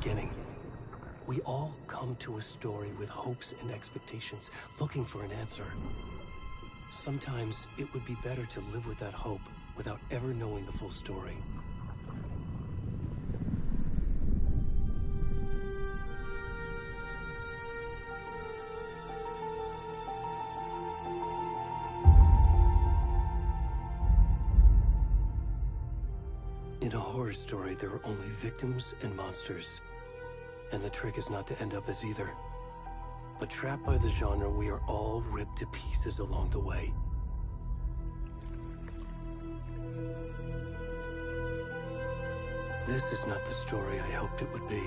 beginning. We all come to a story with hopes and expectations, looking for an answer. Sometimes it would be better to live with that hope without ever knowing the full story. In a horror story, there are only victims and monsters. And the trick is not to end up as either. But trapped by the genre, we are all ripped to pieces along the way. This is not the story I hoped it would be.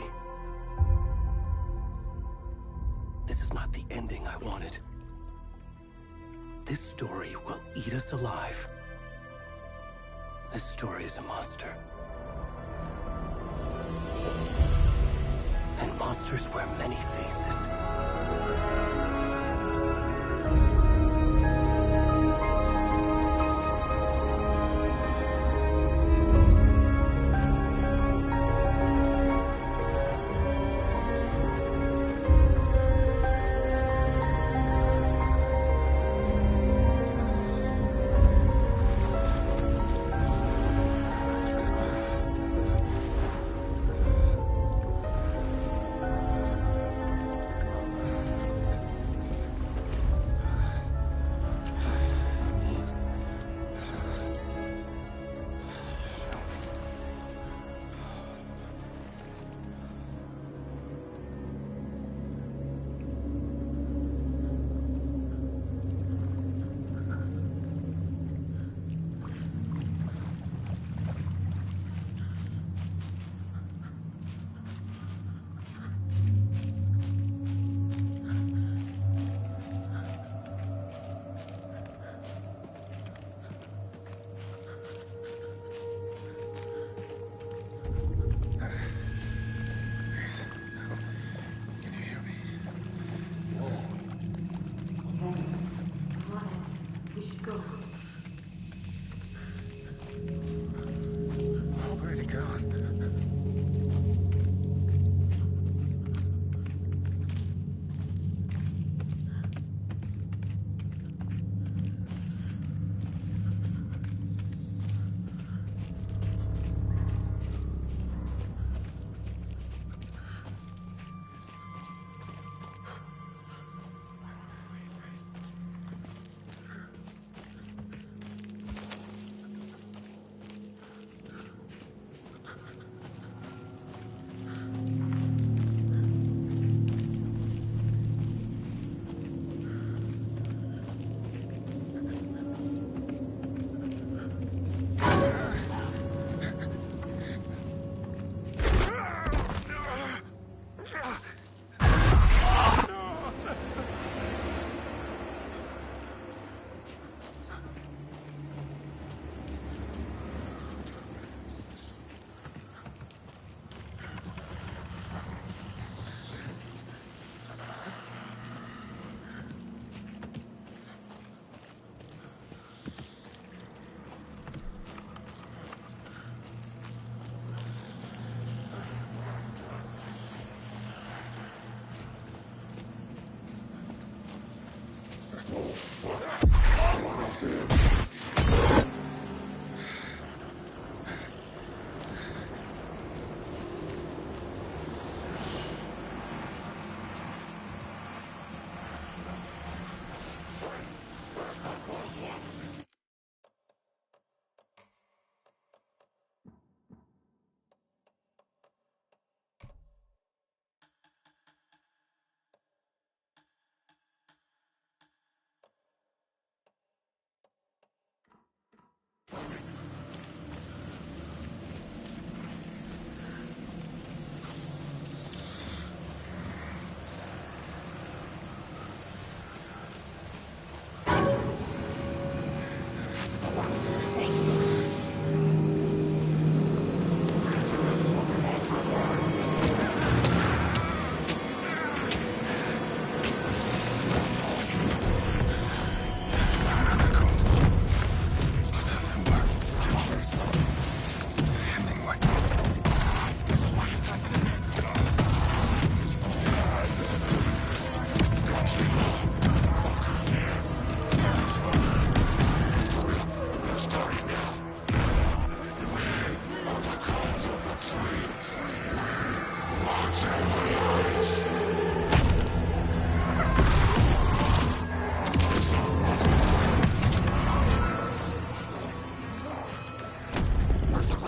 This is not the ending I wanted. This story will eat us alive. This story is a monster. And monsters wear many faces.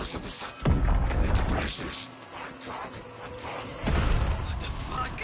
rest of the stuff. I need to finish this. What the fuck?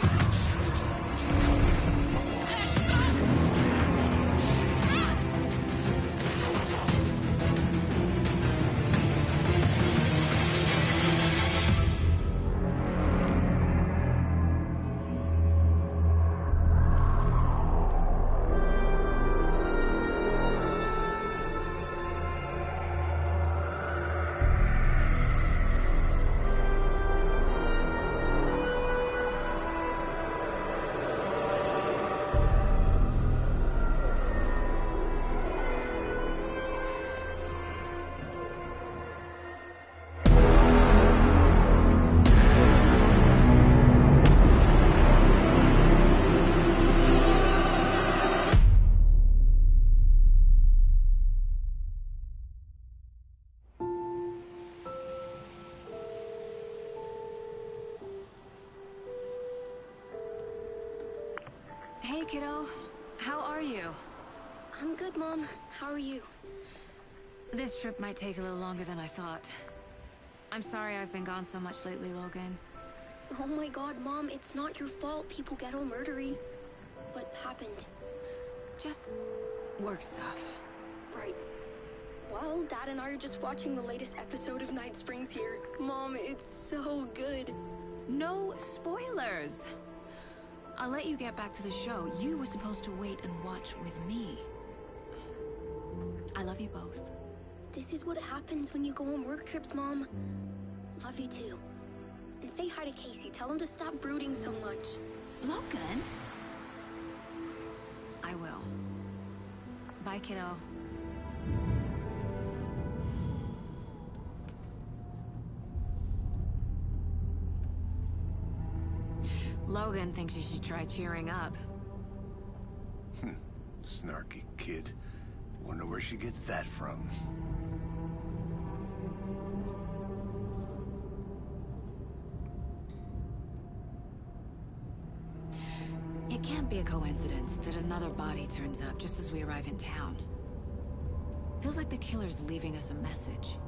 Hey, kiddo. How are you? I'm good, Mom. How are you? This trip might take a little longer than I thought. I'm sorry I've been gone so much lately, Logan. Oh my god, Mom, it's not your fault people get all murdery. What happened? Just work stuff. Right. Well, Dad and I are just watching the latest episode of Night Springs here. Mom, it's so good. No spoilers! I'll let you get back to the show. You were supposed to wait and watch with me. I love you both. This is what happens when you go on work trips, Mom. Love you too. And say hi to Casey. Tell him to stop brooding so much. Logan? I will. Bye, kiddo. Logan thinks you should try cheering up. Snarky kid. Wonder where she gets that from. It can't be a coincidence that another body turns up just as we arrive in town. Feels like the killer's leaving us a message.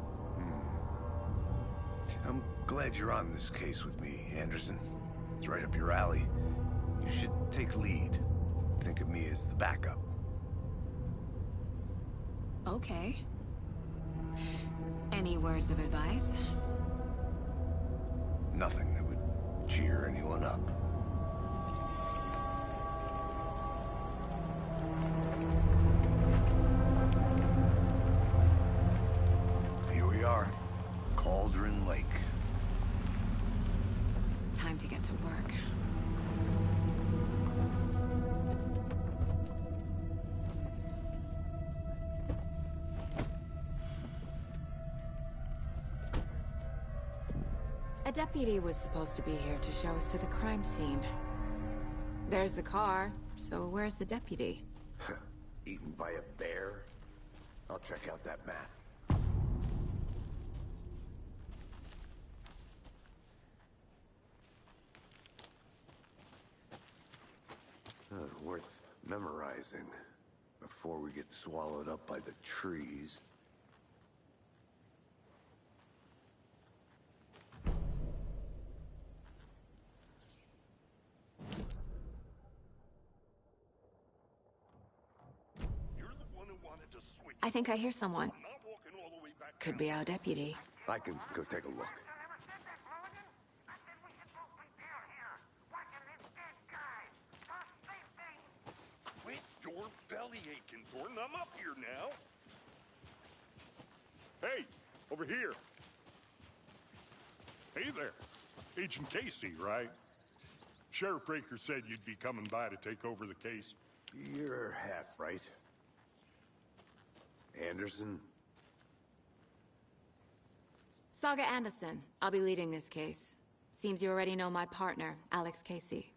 I'm glad you're on this case with me, Anderson. It's right up your alley. You should take lead. Think of me as the backup. Okay. Any words of advice? Nothing that would cheer anyone up. Here we are. Cauldron Lake. Time to get to work. A deputy was supposed to be here to show us to the crime scene. There's the car, so where's the deputy? Eaten by a bear? I'll check out that map. Worth memorizing before we get swallowed up by the trees. You're the one who wanted to switch. I think I hear someone. I'm not walking all the way back. Could be our deputy. I can go take a look. Quit your belly aching, Thornton. I'm up here now. Hey, over here. Hey there. Agent Casey, right? Sheriff Breaker said you'd be coming by to take over the case. You're half right. Anderson? Saga Anderson. I'll be leading this case. Seems you already know my partner, Alex Casey.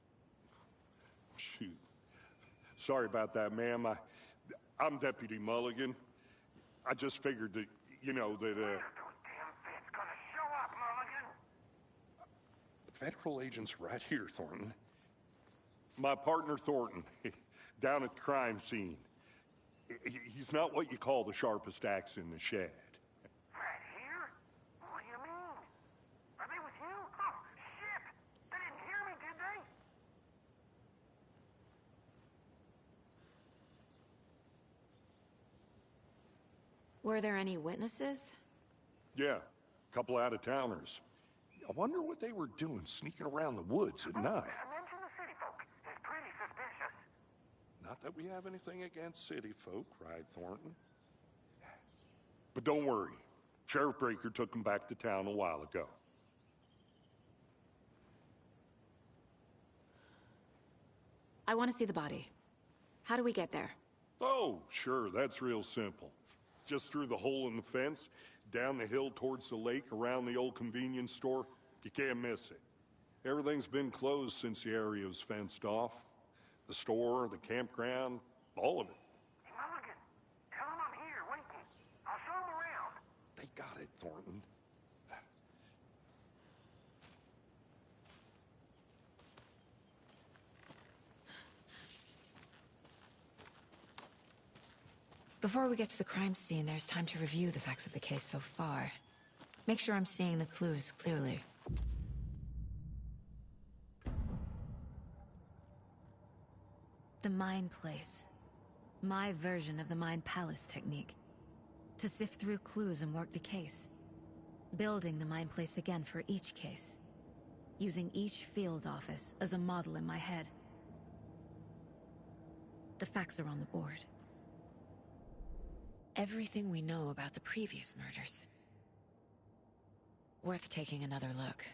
Shoot. Sorry about that, ma'am. I'm Deputy Mulligan. I just figured that, you know, that, Federal agents right here, Thornton. My partner, Thornton, down at the crime scene. He's not what you call the sharpest axe in the shed. Right here? Were there any witnesses? Yeah, a couple out-of-towners. I wonder what they were doing sneaking around the woods at night. Mention the city folk. It's pretty suspicious. Not that we have anything against city folk, right, Thornton? But don't worry. Sheriff Breaker took them back to town a while ago. I want to see the body. How do we get there? Oh, sure, that's real simple. Just through the hole in the fence, down the hill towards the lake, around the old convenience store. You can't miss it. Everything's been closed since the area was fenced off. The store, the campground, all of it. Mulligan, tell him I'm here waiting. I'll show him around. They got it, Thornton. Before we get to the crime scene, there's time to review the facts of the case so far. Make sure I'm seeing the clues clearly. The Mind Place. My version of the Mind Palace technique. To sift through clues and work the case. Building the Mind Place again for each case. Using each field office as a model in my head. The facts are on the board. Everything we know about the previous murders. Worth taking another look.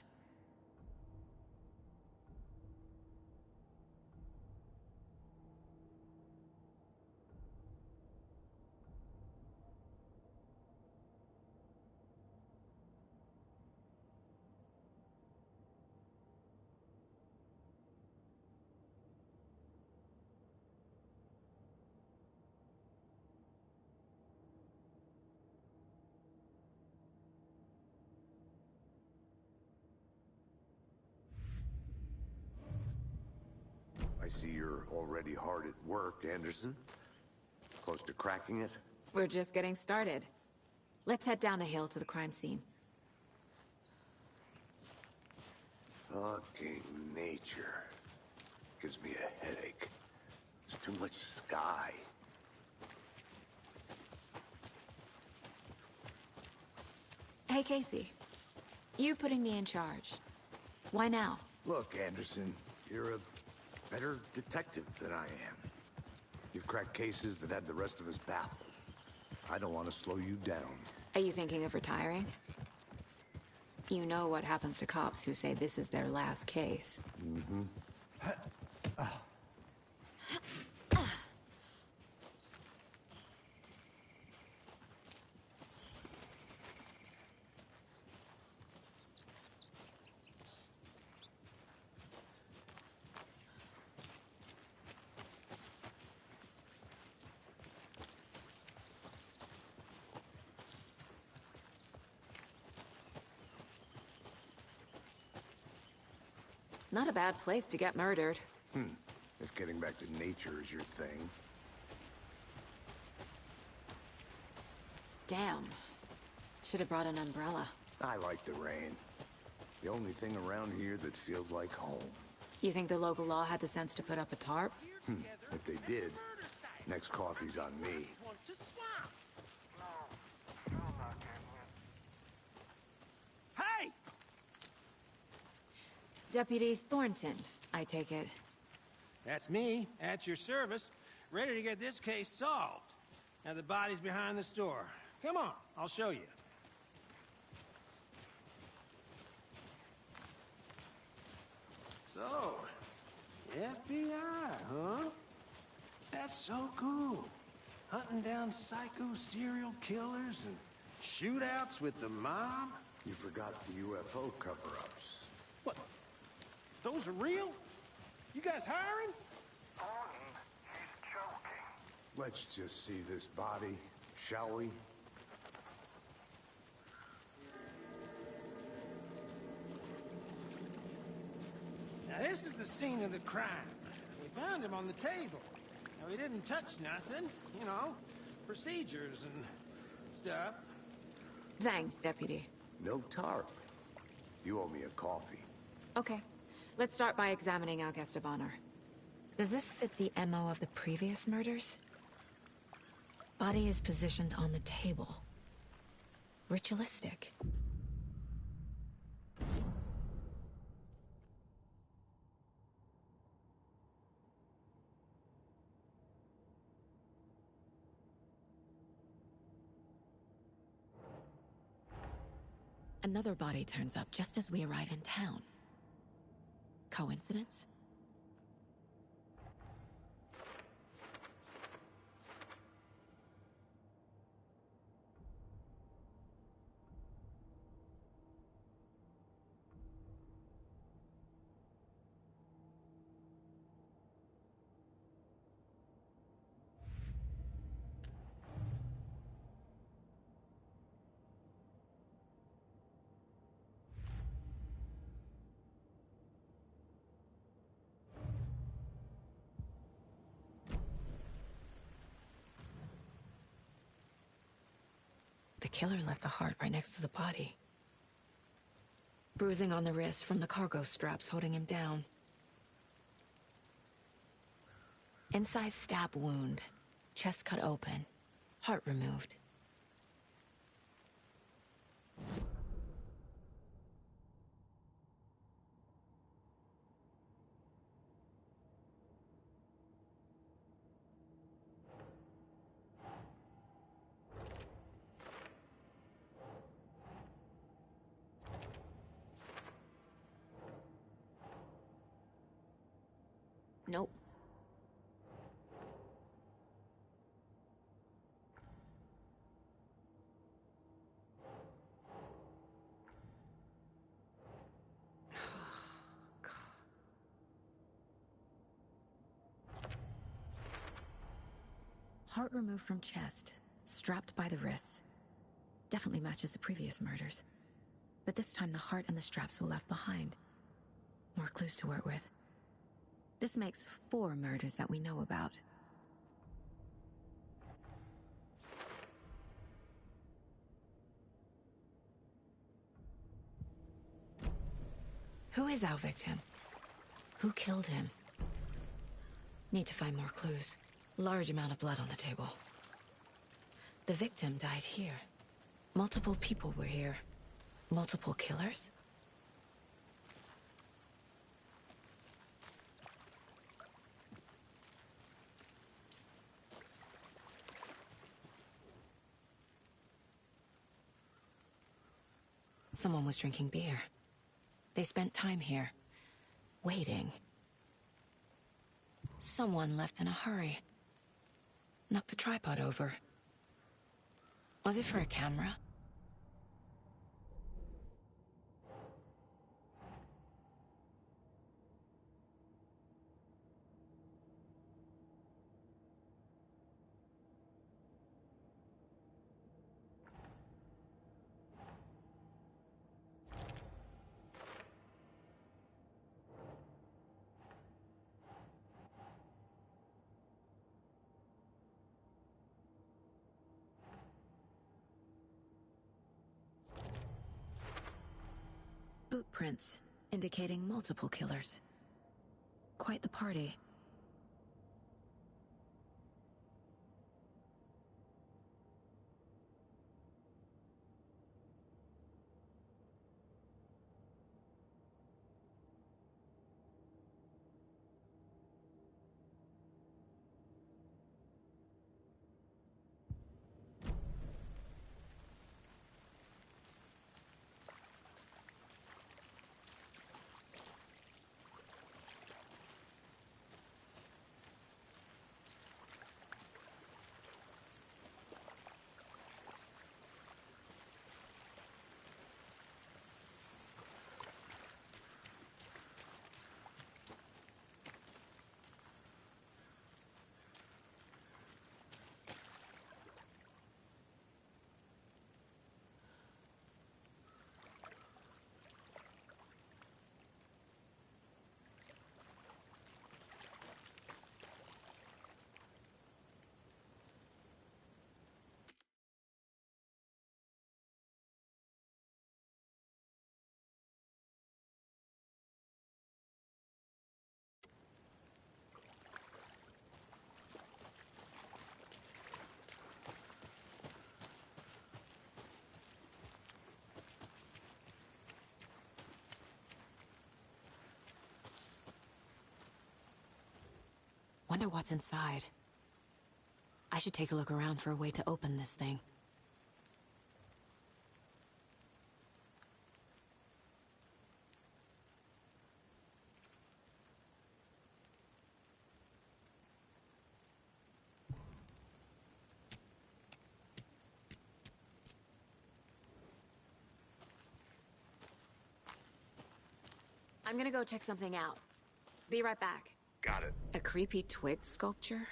I see you're already hard at work, Anderson. Close to cracking it? We're just getting started. Let's head down the hill to the crime scene. Fucking nature. Gives me a headache. There's too much sky. Hey, Casey. You putting me in charge. Why now? Look, Anderson, you're a better detective than I am. You've cracked cases that had the rest of us baffled. I don't want to slow you down. Are you thinking of retiring? You know what happens to cops who say this is their last case. Mm-hmm. Not a bad place to get murdered. If getting back to nature is your thing. Damn. Should have brought an umbrella. I like the rain. The only thing around here that feels like home. You think the local law had the sense to put up a tarp? If they did, next coffee's on me. Hey! Deputy Thornton, I take it. That's me, at your service, ready to get this case solved. Now the body's behind the store. Come on, I'll show you. So, FBI, huh? That's so cool. Hunting down psycho serial killers and shootouts with the mob. You forgot the UFO cover-ups. What? Those are real? You guys hiring? Thornton, he's joking. Let's just see this body, shall we? Now this is the scene of the crime. We found him on the table. Now he didn't touch nothing, you know, procedures and stuff. Thanks, Deputy. No tarp. You owe me a coffee. Okay. Let's start by examining our guest of honor. Does this fit the MO of the previous murders? Body is positioned on the table. Ritualistic. Another body turns up just as we arrive in town. Coincidence? The killer left the heart right next to the body. Bruising on the wrist from the cargo straps holding him down. Incised stab wound. Chest cut open. Heart removed. Nope. Heart removed from chest, strapped by the wrists. Definitely matches the previous murders. But this time the heart and the straps were left behind. More clues to work with. This makes 4 murders that we know about. Who is our victim? Who killed him? Need to find more clues. Large amount of blood on the table. The victim died here. Multiple people were here. Multiple killers? Someone was drinking beer. They spent time here, waiting. Someone left in a hurry. Knocked the tripod over. Was it for a camera? Boot prints, indicating multiple killers. Quite the party. Wonder what's inside. I should take a look around for a way to open this thing. I'm gonna go check something out. Be right back. Got it. A creepy twig sculpture?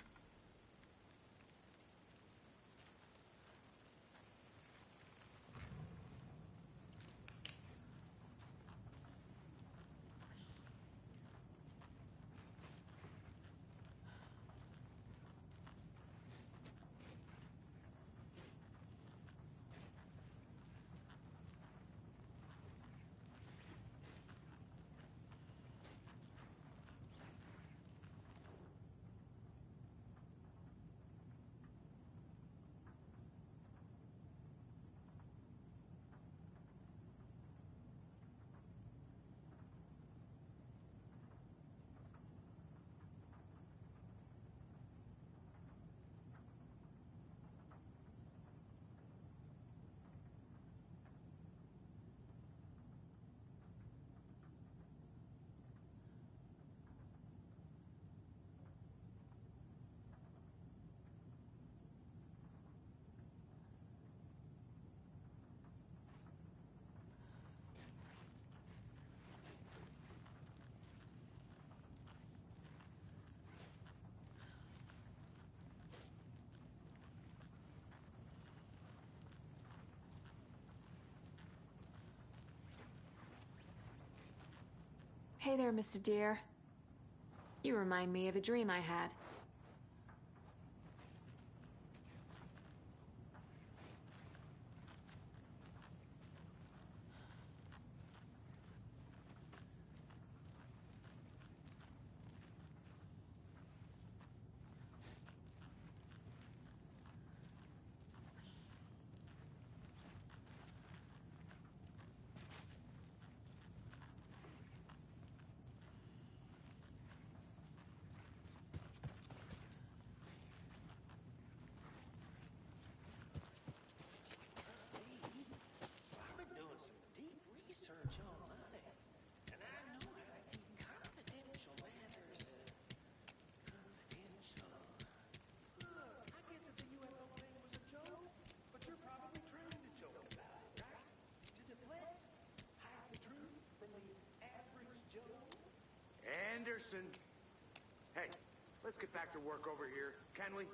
Hey there, Mr. Deer. You remind me of a dream I had. I've been doing some deep research online, and I know how to keep confidential matters confidential. Look, I get that the UFO thing was a joke, but you're probably trained to joke about it, right? To deflect, hide the truth from the average Joe. Anderson. Hey, let's get back to work over here, can we?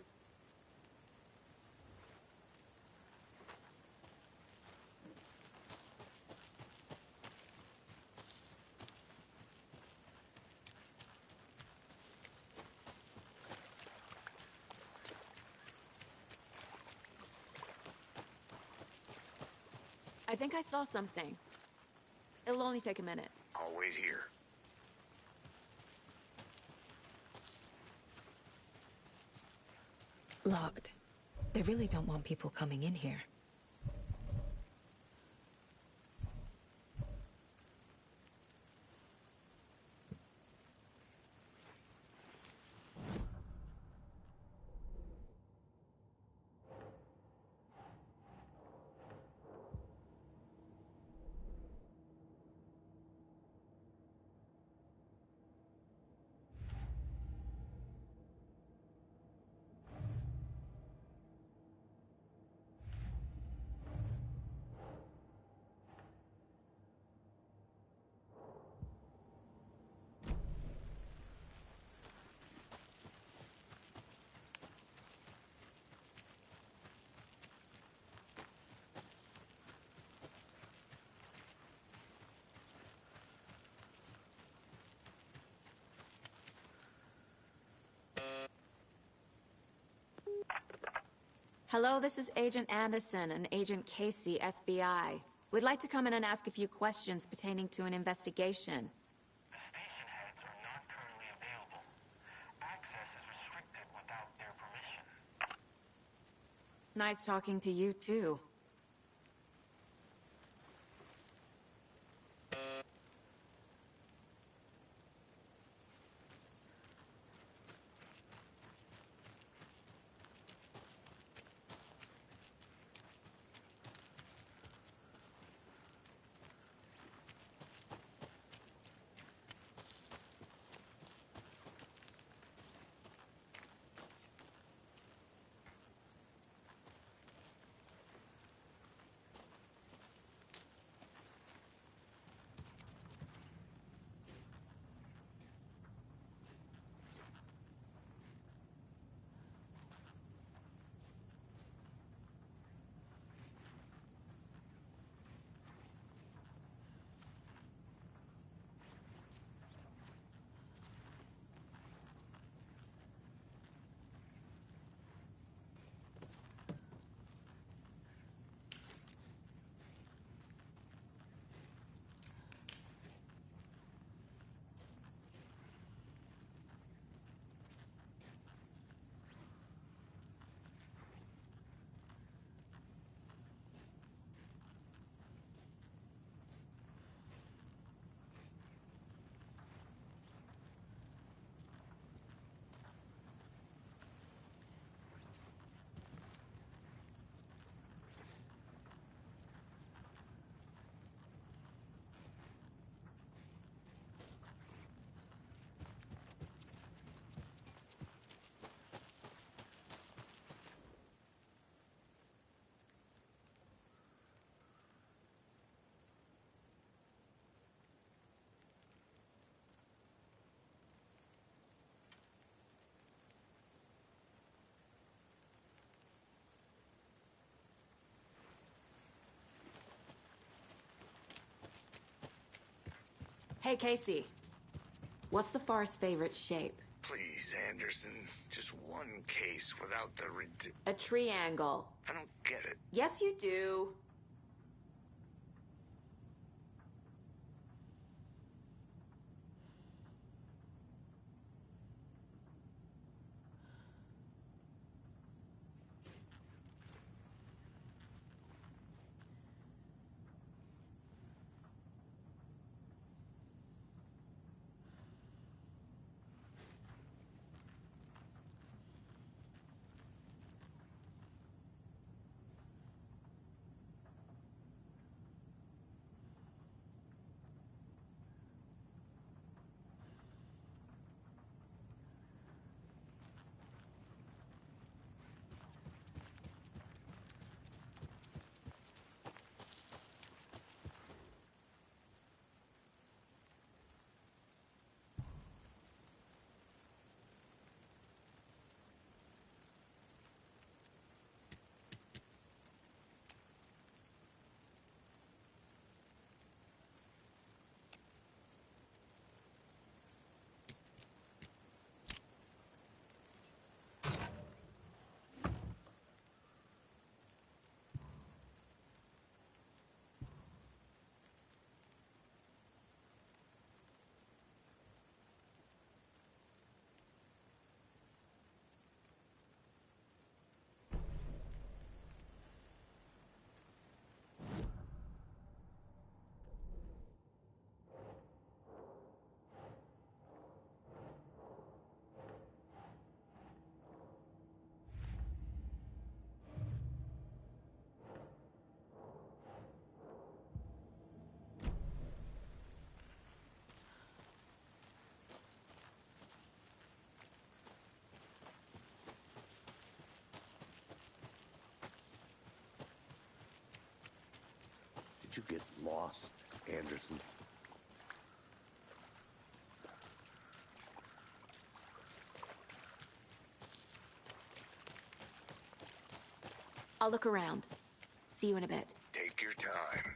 I think I saw something. It'll only take a minute. I'll wait here. Locked. They really don't want people coming in here. Hello, this is Agent Anderson and Agent Casey, FBI. We'd like to come in and ask a few questions pertaining to an investigation. The station heads are not currently available. Access is restricted without their permission. Nice talking to you, too. Hey, Casey. What's the far's favorite shape? Please, Anderson. Just one case without the A triangle. I don't get it. Yes, you do. Did you get lost, Anderson? I'll look around. See you in a bit. Take your time.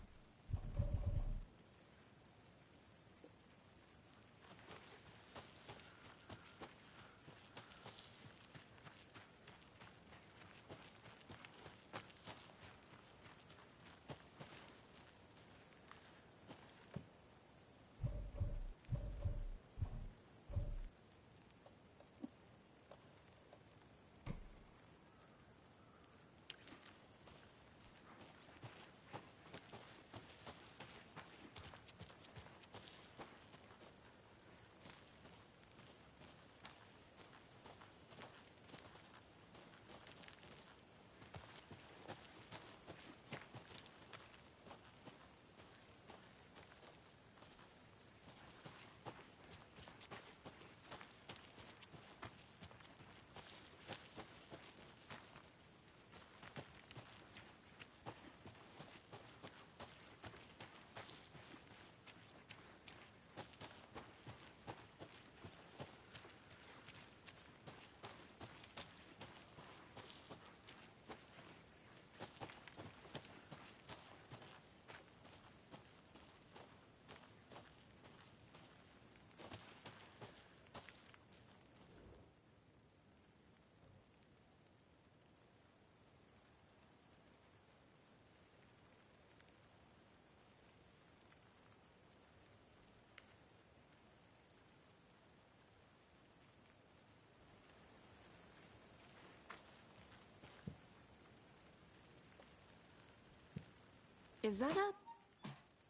Is that a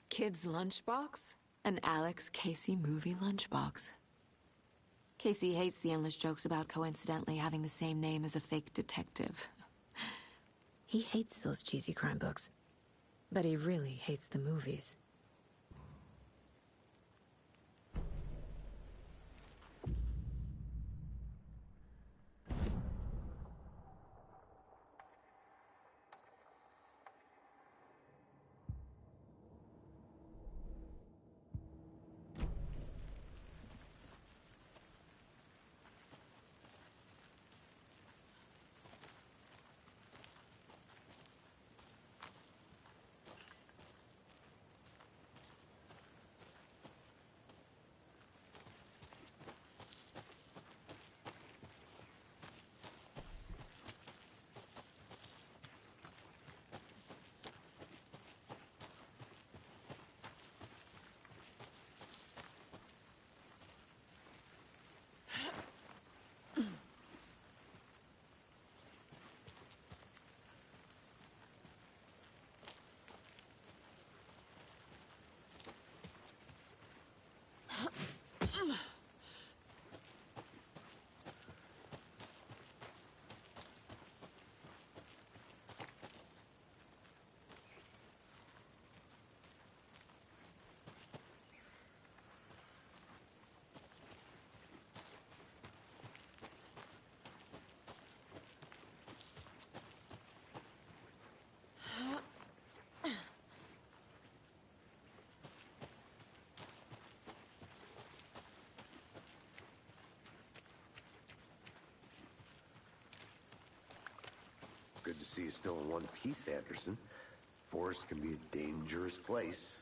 kid's lunchbox? An Alex Casey movie lunchbox. Casey hates the endless jokes about coincidentally having the same name as a fake detective. He hates those cheesy crime books, but he really hates the movies. Good to see you still in one piece, Anderson. Forest can be a dangerous place.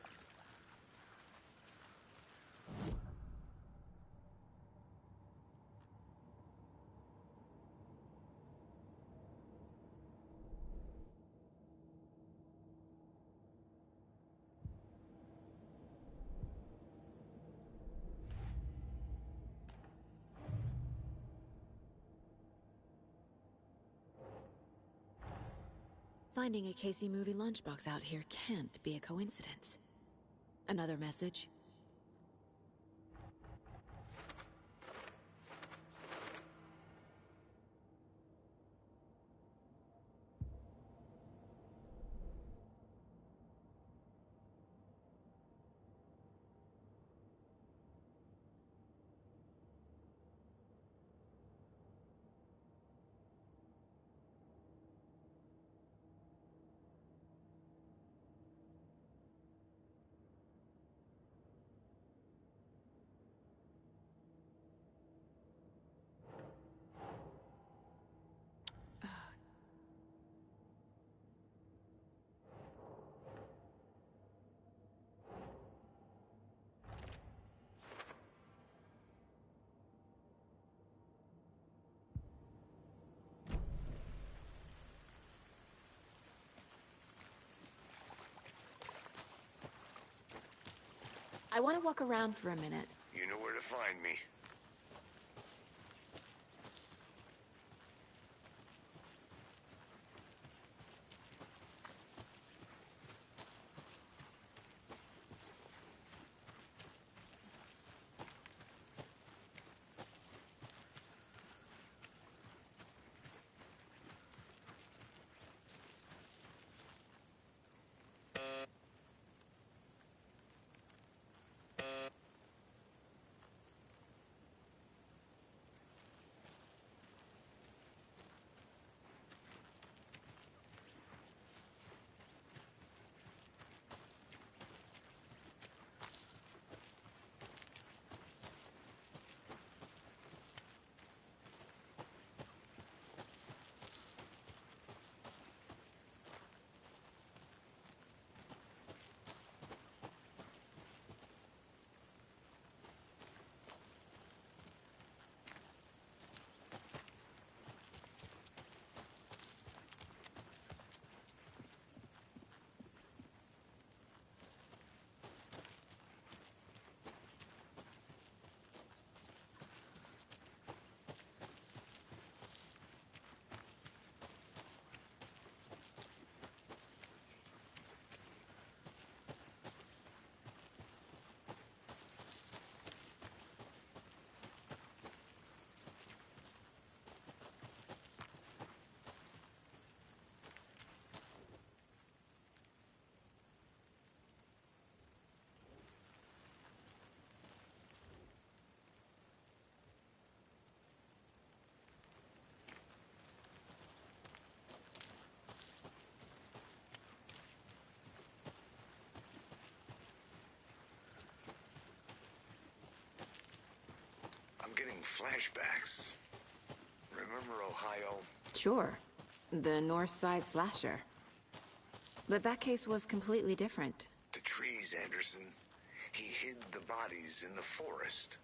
Finding a Casey movie lunchbox out here can't be a coincidence. Another message? I want to walk around for a minute. You know where to find me. I'm getting flashbacks. Remember Ohio? Sure. The North Side slasher. But that case was completely different. The trees, Anderson. He hid the bodies in the forest.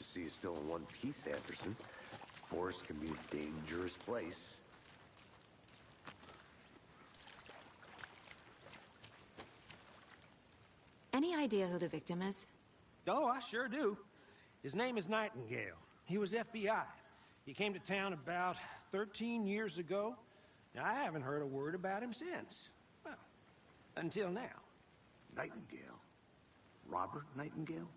to see you still in one piece, Anderson. Forest can be a dangerous place. Any idea who the victim is? Oh, I sure do. His name is Nightingale. He was FBI. He came to town about 13 years ago. Now, I haven't heard a word about him since. Well, until now. Nightingale? Robert Nightingale?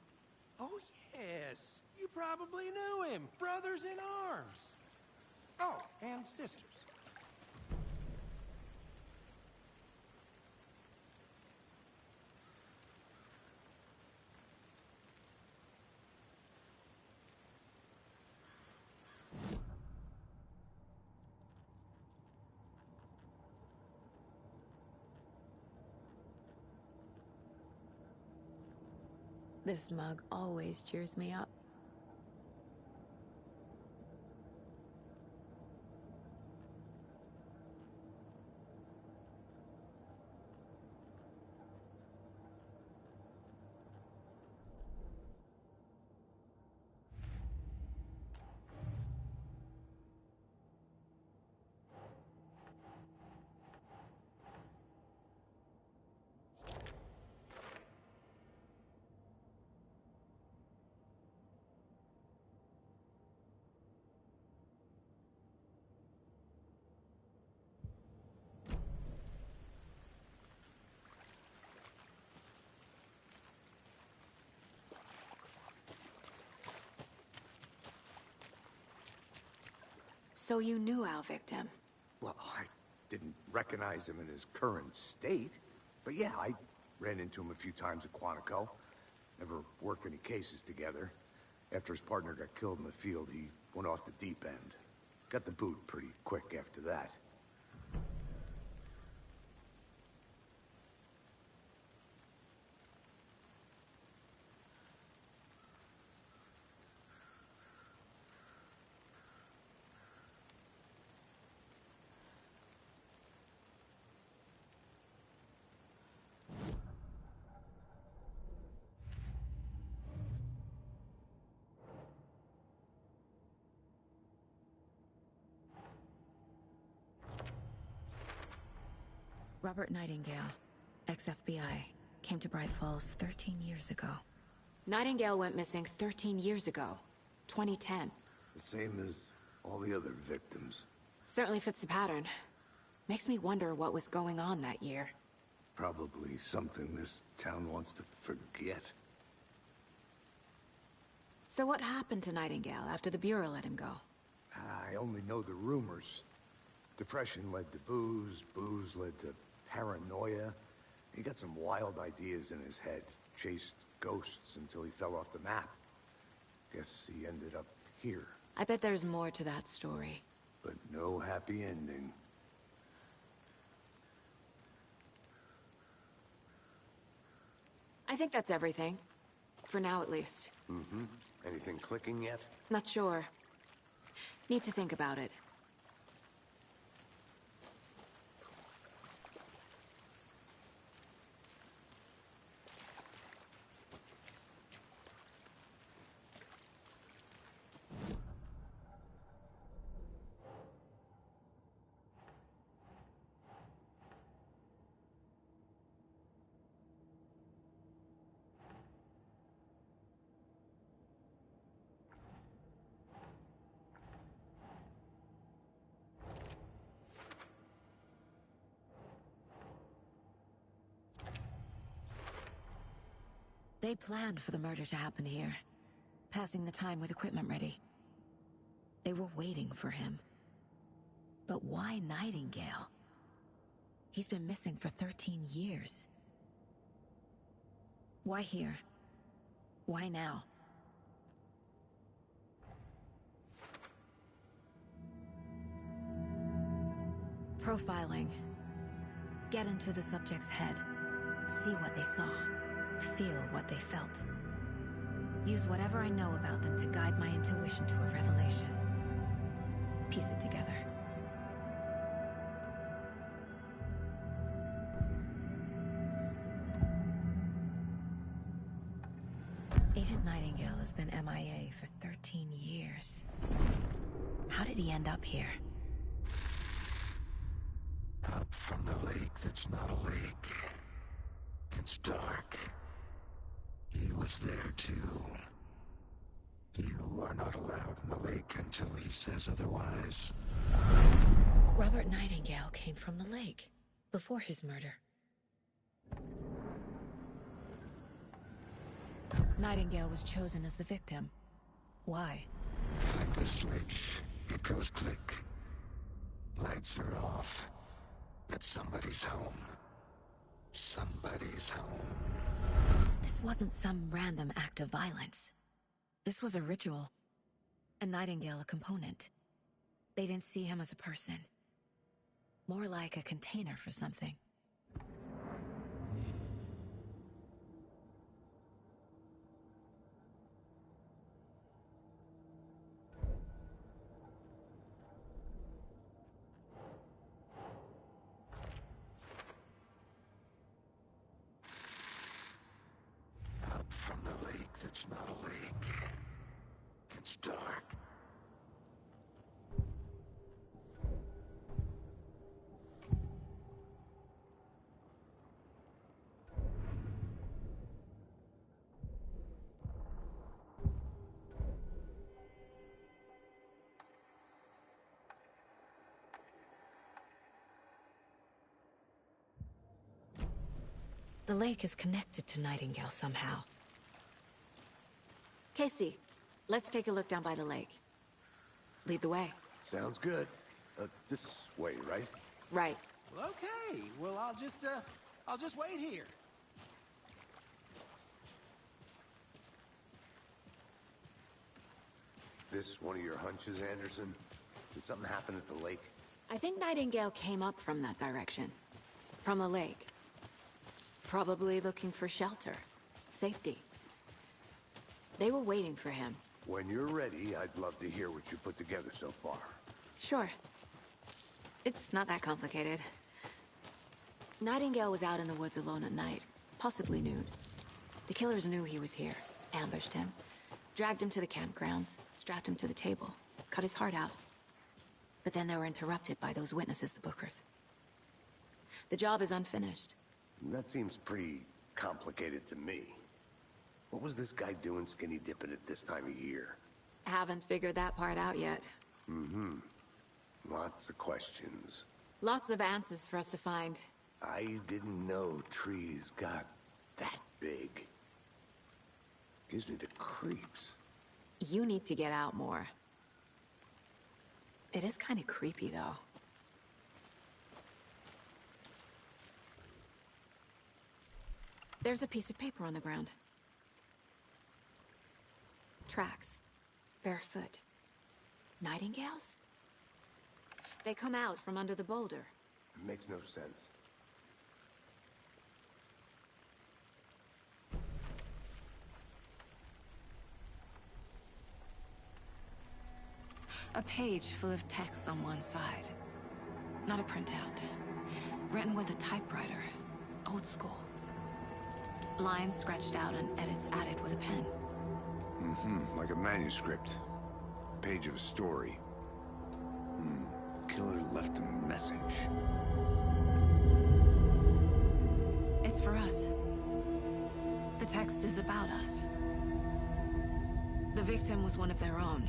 Oh, yes. You probably knew him. Brothers in arms. Oh, and sisters. This mug always cheers me up. So you knew our victim? Well, I didn't recognize him in his current state. But yeah, I ran into him a few times at Quantico. Never worked any cases together. After his partner got killed in the field, he went off the deep end. Got the boot pretty quick after that. Robert Nightingale, ex-FBI, came to Bright Falls 13 years ago. Nightingale went missing 13 years ago. 2010. The same as all the other victims. Certainly fits the pattern. Makes me wonder what was going on that year. Probably something this town wants to forget. So what happened to Nightingale after the Bureau let him go? I only know the rumors. Depression led to booze, booze led to paranoia. He got some wild ideas in his head, chased ghosts until he fell off the map. Guess he ended up here. I bet there's more to that story. But no happy ending. I think that's everything. For now, at least. Mm-hmm. Anything clicking yet? Not sure. Need to think about it. They planned for the murder to happen here, passing the time with equipment ready. They were waiting for him. But why Nightingale? He's been missing for 13 years. Why here? Why now? Profiling. Get into the subject's head. See what they saw. Feel what they felt. Use whatever I know about them to guide my intuition to a revelation. Piece it together. A Agent Nightingale has been MIA for 13 years. How did he end up here? Up from the lake that's not a lake. It's dark. He was there too. You are not allowed in the lake until he says otherwise. Robert Nightingale came from the lake, before his murder. Nightingale was chosen as the victim. Why? Flick the switch. It goes click. Lights are off. But somebody's home. Somebody's home. This wasn't some random act of violence. This was a ritual. And Nightingale a component. They didn't see him as a person. More like a container for something. Up from the lake that's not a lake. It's dark. The lake is connected to Nightingale somehow. Casey, let's take a look down by the lake. Lead the way. Sounds good. This way, right? Right. Well, okay. Well, I'll just wait here. This one of your hunches, Anderson? Did something happen at the lake? I think Nightingale came up from that direction. From the lake. Probably looking for shelter. Safety. They were waiting for him. When you're ready, I'd love to hear what you put together so far. Sure. It's not that complicated. Nightingale was out in the woods alone at night, possibly nude. The killers knew he was here, ambushed him, dragged him to the campgrounds, strapped him to the table, cut his heart out. But then they were interrupted by those witnesses, the Bookers. The job is unfinished. That seems pretty complicated to me. What was this guy doing skinny dipping at this time of year? Haven't figured that part out yet. Mm-hmm. Lots of questions. Lots of answers for us to find. I didn't know trees got that big. Gives me the creeps. You need to get out more. It is kind of creepy, though. There's a piece of paper on the ground. Tracks. Barefoot. Nightingales? They come out from under the boulder. It makes no sense. A page full of text on one side. Not a printout. Written with a typewriter. Old school. Lines scratched out and edits added with a pen. Mm-hmm. Like a manuscript. Page of a story. Killer left a message. It's for us. The text is about us. The victim was one of their own.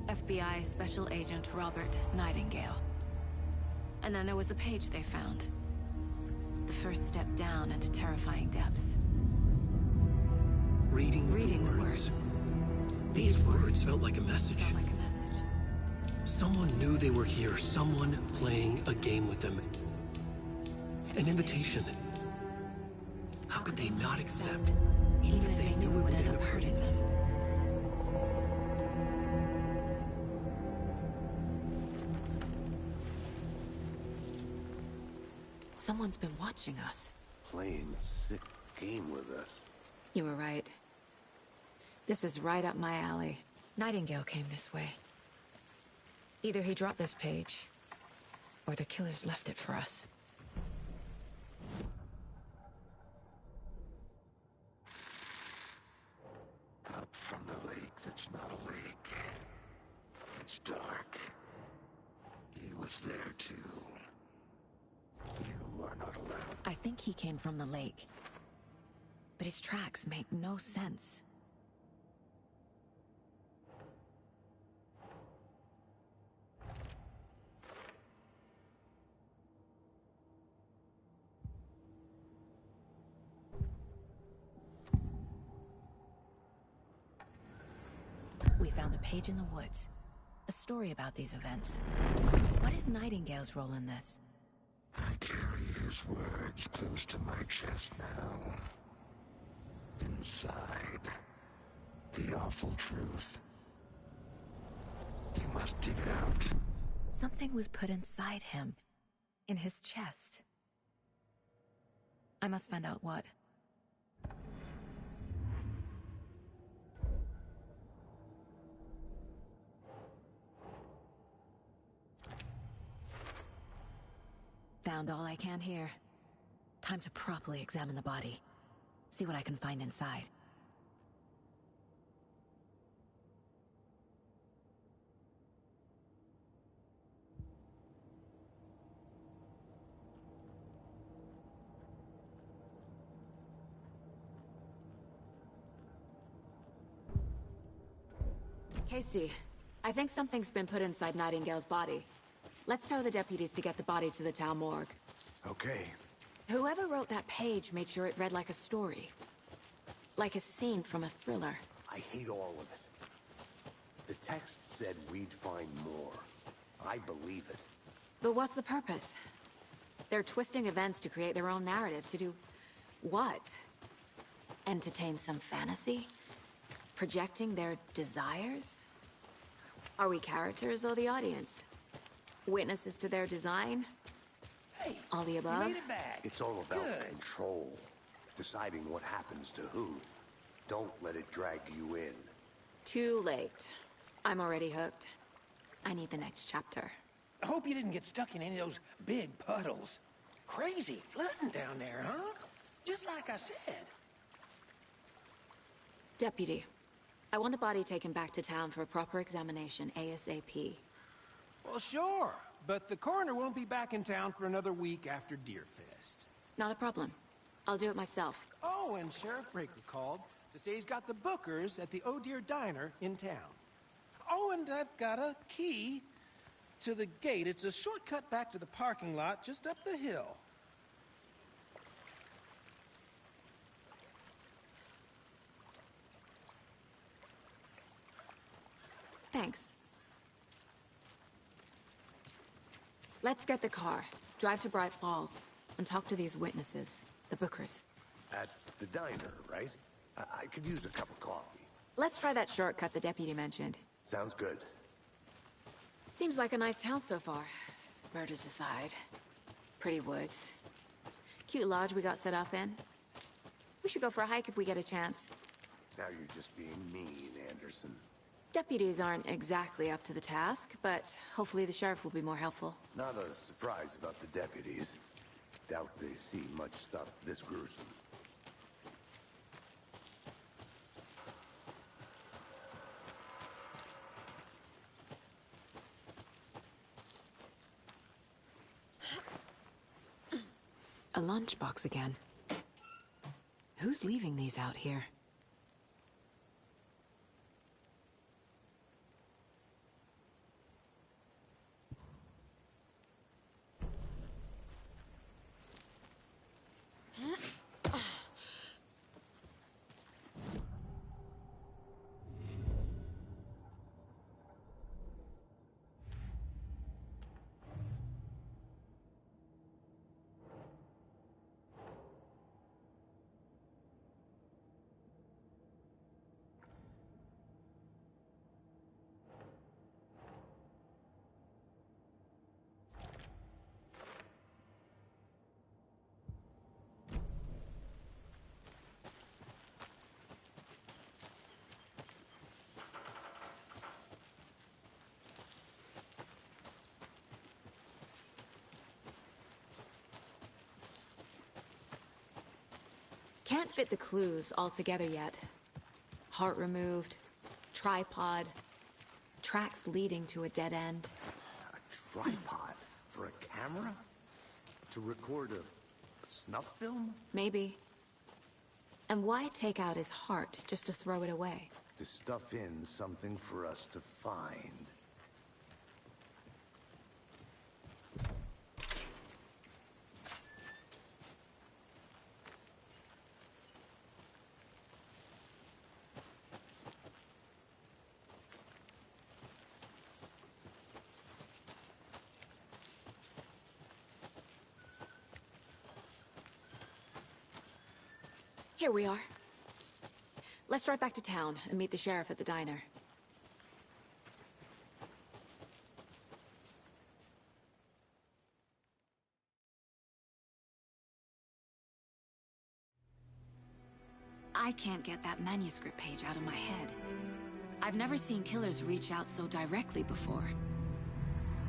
FBI Special Agent Robert Nightingale. And then there was the page they found. The first step down into terrifying depths. Reading the words. These words felt like a message. Someone knew they were here. Someone playing a game with them. An invitation. How could they not accept? Even if they knew it would end up hurting them. Someone's been watching us. Playing a sick game with us. You were right. This is right up my alley. Nightingale came this way. Either he dropped this page, or the killers left it for us. think he came from the lake. But his tracks make no sense. We found a page in the woods. A story about these events. What is Nightingale's role in this? I carry his words close to my chest now. Inside, the awful truth. You must dig it out. Something was put inside him. In his chest. I must find out what. Found all I can here. Time to properly examine the body. See what I can find inside. Casey, I think something's been put inside Nightingale's body. Let's tell the deputies to get the body to the town morgue. Okay. Whoever wrote that page made sure it read like a story. Like a scene from a thriller. I hate all of it. The text said we'd find more. I believe it. But what's the purpose? They're twisting events to create their own narrative. To do what? Entertain some fantasy? Projecting their desires? Are we characters or the audience? Witnesses to their design? Hey, all the above? You made it back. It's all about Good. control. Deciding what happens to who. Don't let it drag you in. Too late. I'm already hooked. I need the next chapter. I hope you didn't get stuck in any of those big puddles. Crazy flooding down there, huh? Just like I said. Deputy, I want the body taken back to town for a proper examination, ASAP. Well, sure. But the coroner won't be back in town for another week after Deerfest. Not a problem. I'll do it myself. Oh, and Sheriff Breaker called to say he's got the Bookers at the Oh Dear Diner in town. Oh, and I've got a key to the gate. It's a shortcut back to the parking lot just up the hill. Thanks. Let's get the car, drive to Bright Falls, and talk to these witnesses, the Bookers. At the diner, right? I could use a cup of coffee. Let's try that shortcut the deputy mentioned. Sounds good. Seems like a nice town so far. Murders aside. Pretty woods. Cute lodge we got set up in. We should go for a hike if we get a chance. Now you're just being mean, Anderson. Deputies aren't exactly up to the task, but hopefully the sheriff will be more helpful. Not a surprise about the deputies. Doubt they see much stuff this gruesome. A lunchbox again. Who's leaving these out here? Can't fit the clues all together yet. Heart removed, tripod, tracks leading to a dead end. A tripod? For a camera? To record a Snuff film? Maybe. And why take out his heart just to throw it away? To stuff in something for us to find. Here we are. Let's drive back to town and meet the sheriff at the diner. I can't get that manuscript page out of my head. I've never seen killers reach out so directly before.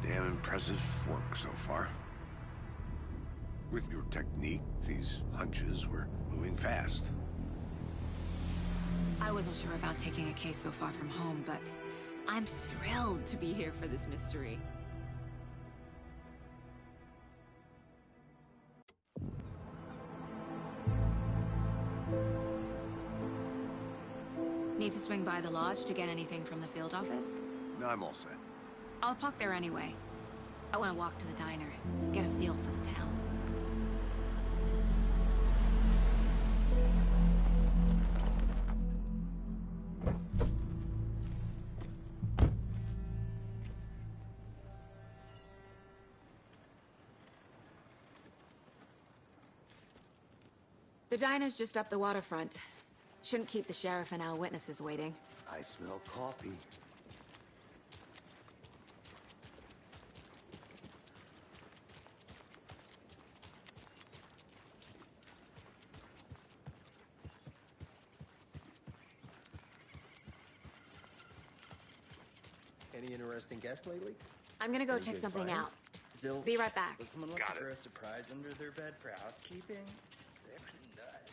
Damn impressive work so far. With your technique, these hunches were moving fast. I wasn't sure about taking a case so far from home, but I'm thrilled to be here for this mystery. Need to swing by the lodge to get anything from the field office? No, I'm all set. I'll park there anyway. I want to walk to the diner, get a feel for the town. The diner's just up the waterfront. Shouldn't keep the sheriff and our witnesses waiting. I smell coffee. Any interesting guests lately? I'm gonna go Any check good something finds? out. Zilch, Be right back. was someone looking for a surprise under their bed for housekeeping? They're nuts.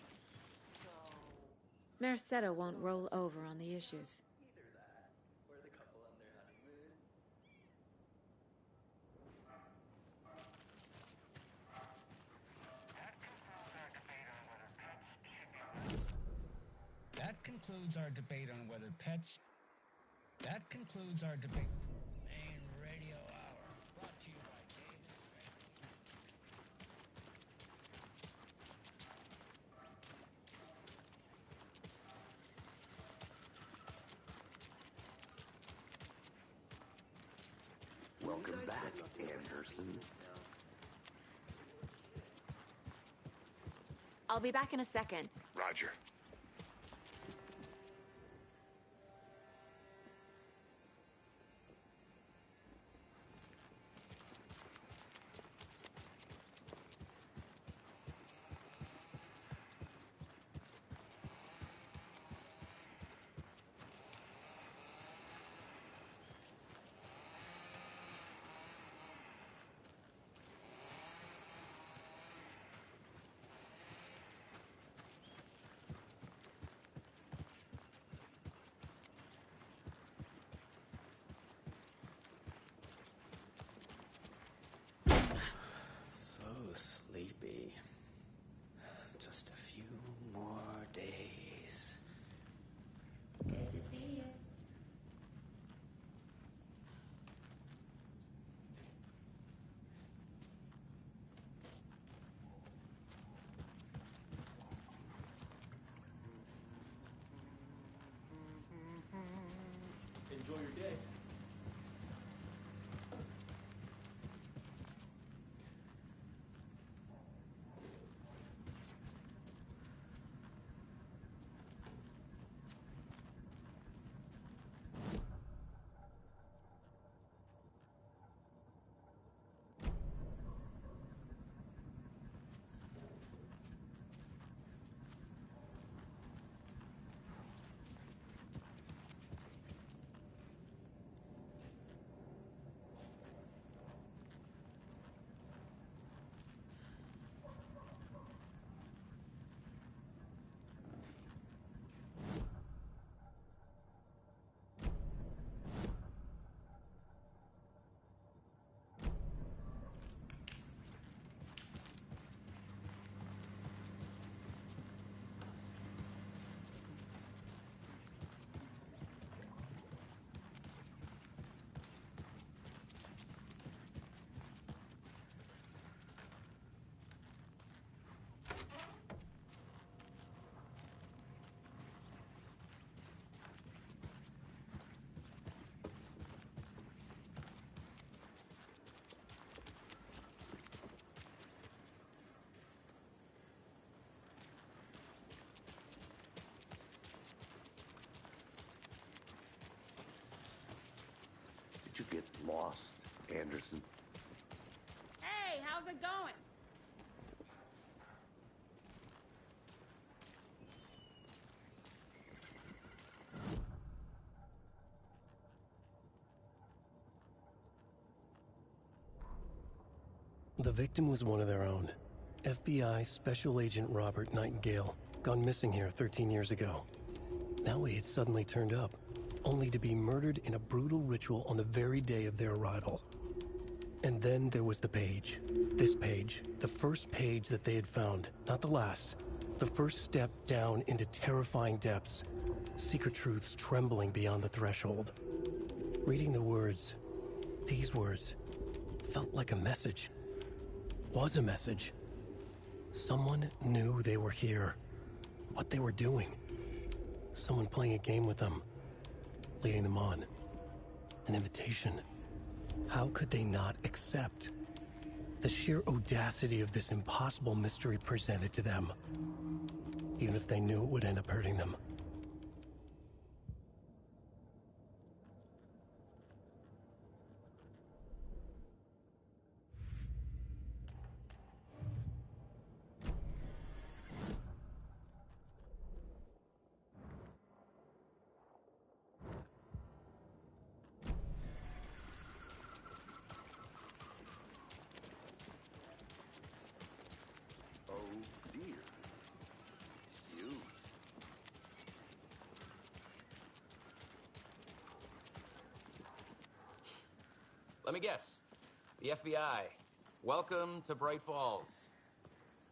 Mercedo won't roll over on the issues. Either that, or the couple on their honeymoon. That concludes our debate on whether pets... That concludes our debate. Main Radio Hour, brought to you by Davis Family. Welcome back, Anderson. I'll be back in a second. Roger. you get lost, Anderson? Hey, how's it going? The victim was one of their own. FBI Special Agent Robert Nightingale, gone missing here 13 years ago. Now he had suddenly turned up, only to be murdered in a brutal ritual on the very day of their arrival. And then there was the page. This page, the first page that they had found, not the last. The first step down into terrifying depths, secret truths trembling beyond the threshold. Reading the words, these words, felt like a message. Was a message. Someone knew they were here, what they were doing. Someone playing a game with them, leading them on. An invitation. How could they not accept? The sheer audacity of this impossible mystery presented to them, even if they knew it would end up hurting them. Oh, dear. You. Let me guess. The FBI. Welcome to Bright Falls.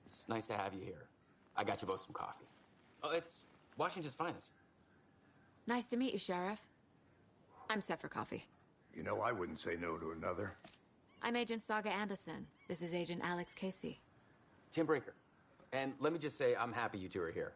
It's nice to have you here. I got you both some coffee. Oh, it's Washington's finest. Nice to meet you, Sheriff. I'm set for coffee. You know, I wouldn't say no to another. I'm Agent Saga Anderson. This is Agent Alex Casey. Tim Brinker. And let me just say, I'm happy you two are here.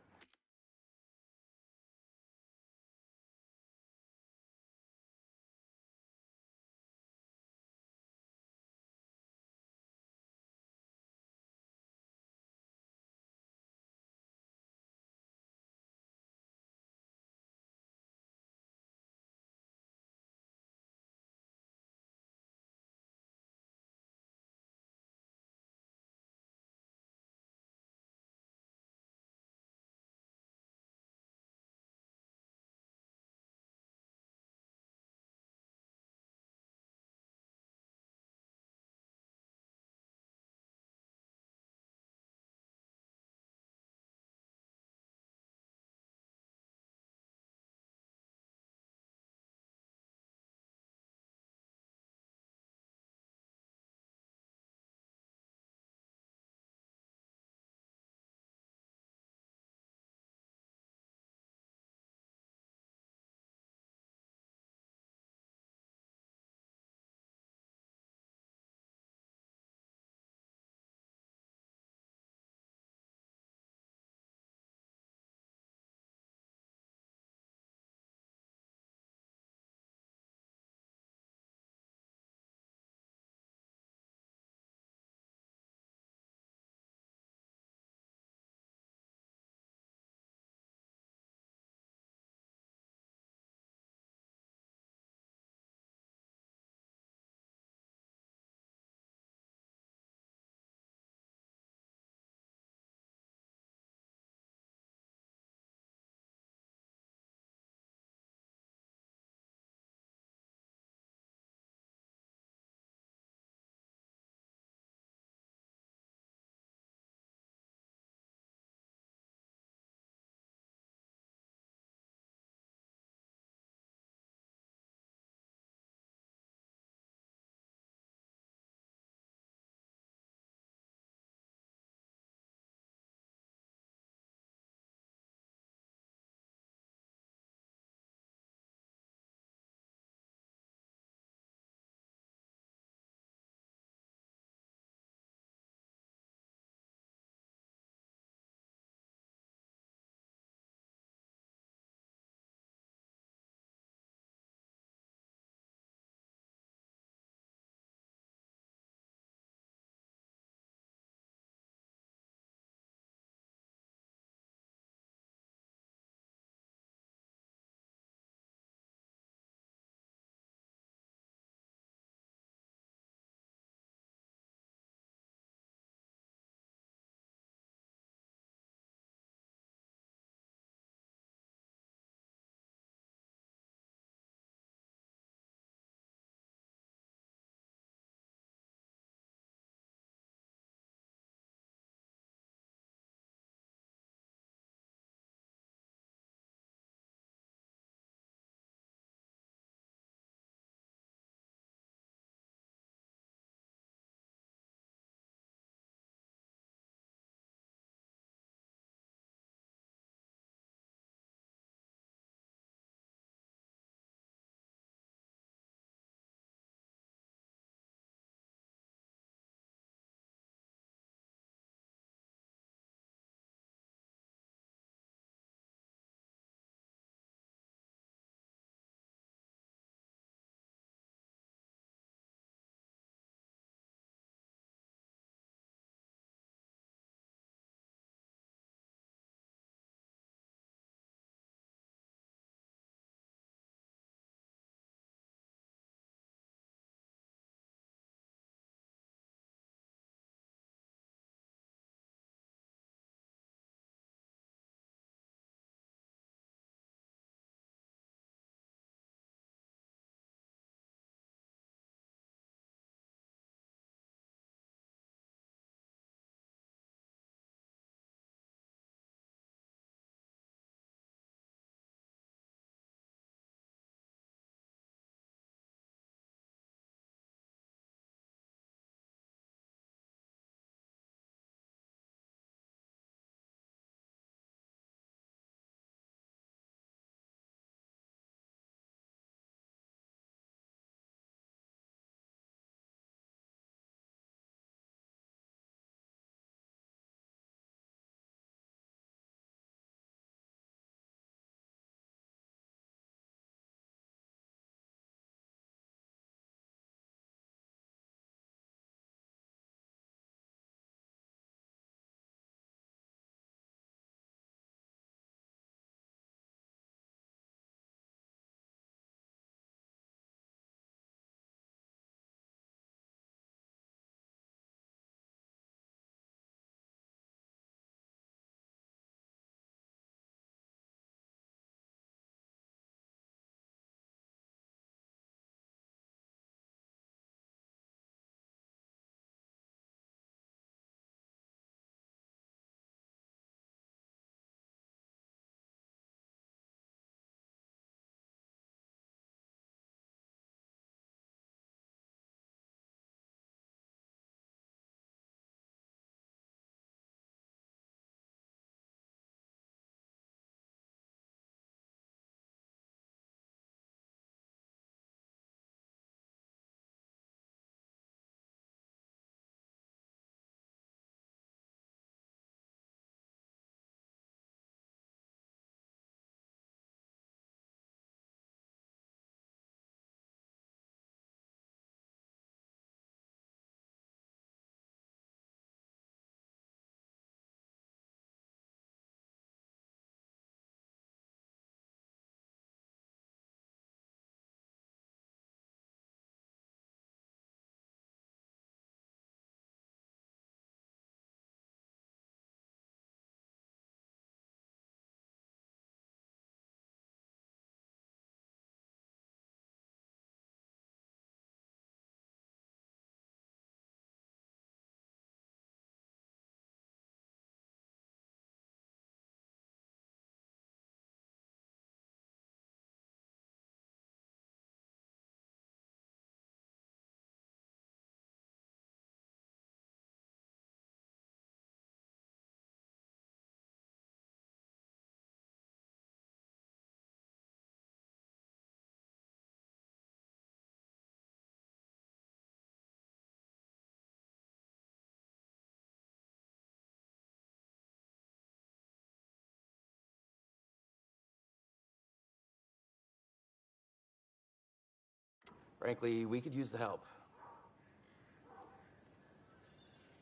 Frankly, we could use the help.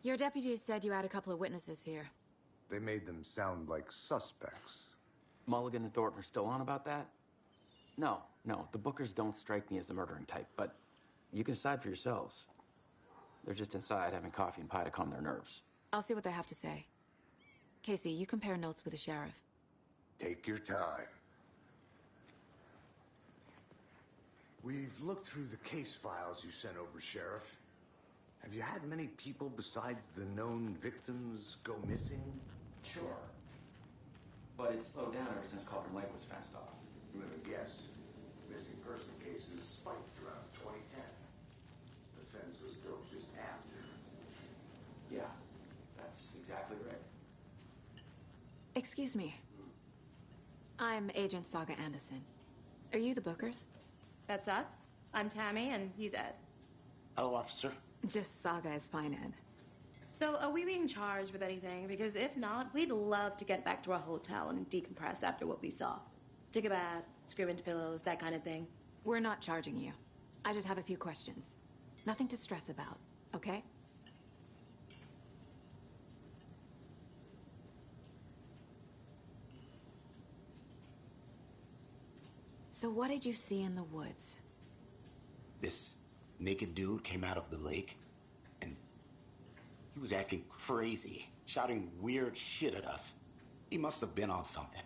Your deputies said you had a couple of witnesses here. They made them sound like suspects. Mulligan and Thornton are still on about that? No, the Bookers don't strike me as the murdering type, but you can decide for yourselves. They're just inside having coffee and pie to calm their nerves. I'll see what they have to say. Casey, you compare notes with the sheriff. Take your time. We've looked through the case files you sent over, Sheriff. Have you had many people besides the known victims go missing? Sure. But it's slowed down ever since Cauldron Lake was fenced off. Let me guess. Missing person cases spiked around 2010. The fence was built just after. Yeah, that's exactly right. Excuse me. I'm Agent Saga Anderson. Are you the Bookers? That's us. I'm Tammy, and he's Ed. Hello, officer. Just Saga is fine, Ed. So, are we being charged with anything? Because if not, we'd love to get back to our hotel and decompress after what we saw. Take a bath, scream into pillows, that kind of thing. We're not charging you. I just have a few questions. Nothing to stress about, okay? So what did you see in the woods? This naked dude came out of the lake, and he was acting crazy, shouting weird shit at us. He must have been on something.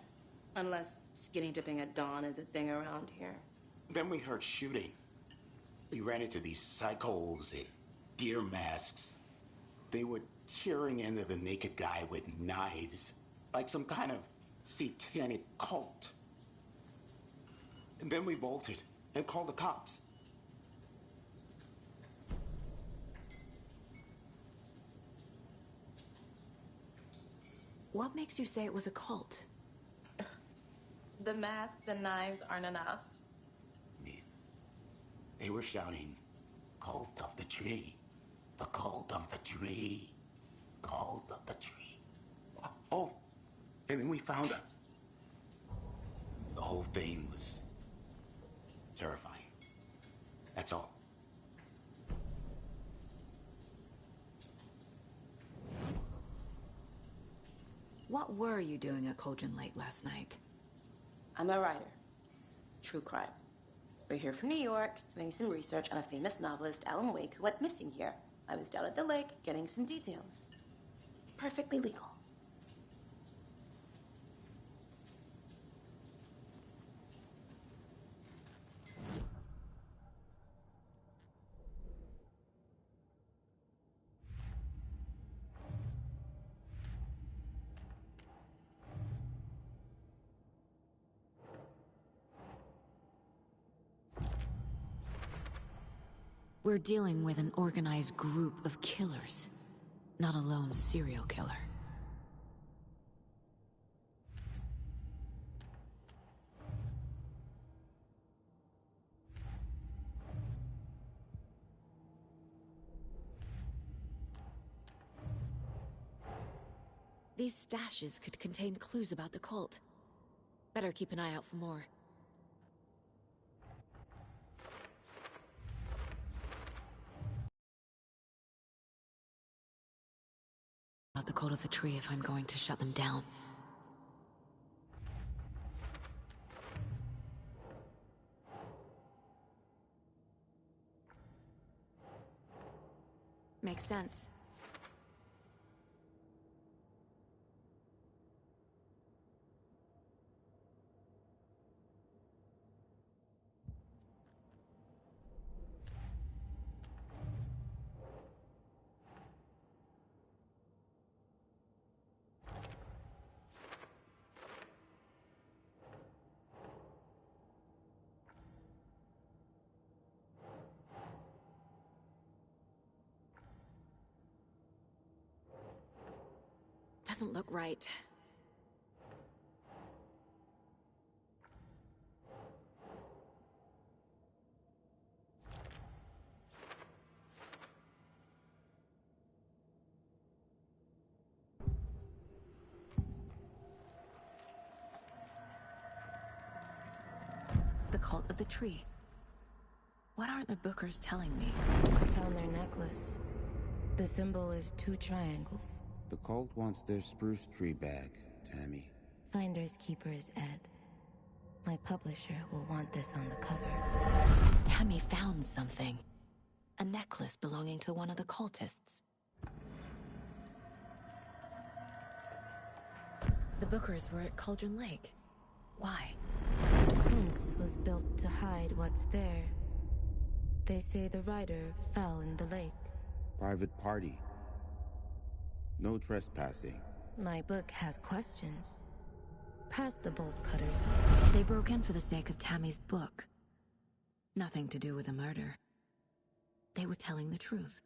Unless skinny dipping at dawn is a thing around here. Then we heard shooting. We ran into these psychos in deer masks. They were tearing into the naked guy with knives, like some kind of satanic cult. And then we bolted and called the cops. What makes you say it was a cult? The masks and knives aren't enough. They were shouting, "Cult of the tree, the cult of the tree, cult of the tree." Oh, and then we found out. The whole thing was terrifying. That's all. What were you doing at Cauldron Lake last night? I'm a writer. True crime. We're here from New York, doing some research on a famous novelist, Alan Wake, who went missing here. I was down at the lake, getting some details. Perfectly legal. We're dealing with an organized group of killers, not a lone serial killer. These stashes could contain clues about the cult. Better keep an eye out for more. About the cult of the tree if I'm going to shut them down. Makes sense. Doesn't look right. The cult of the tree. What aren't the Bookers telling me? I found their necklace. The symbol is 2 triangles. The cult wants their spruce tree back, Tammy. Finders keepers, Ed. My publisher will want this on the cover. Tammy found something. A necklace belonging to one of the cultists. The Bookers were at Cauldron Lake. Why? The fence was built to hide what's there. They say the rider fell in the lake. Private party. No trespassing. My book has questions. Past the bolt cutters. They broke in for the sake of Tammy's book. Nothing to do with the murder. They were telling the truth.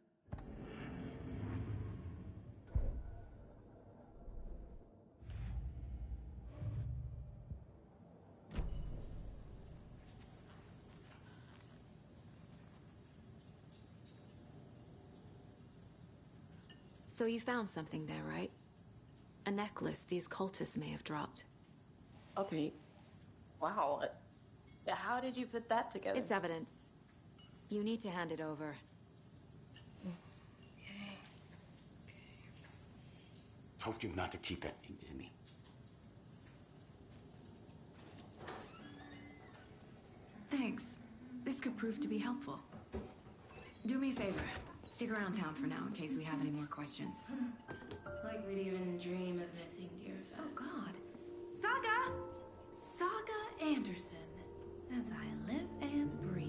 So you found something there, right? A necklace these cultists may have dropped. Okay. Wow. How did you put that together? It's evidence. You need to hand it over. Okay. Told you not to keep that thing, Timmy. Thanks. This could prove to be helpful. Do me a favor. Stick around town for now in case we have any more questions. Like we'd even dream of missing dear Fez. Oh, God. Saga! Saga Anderson. As I live and breathe.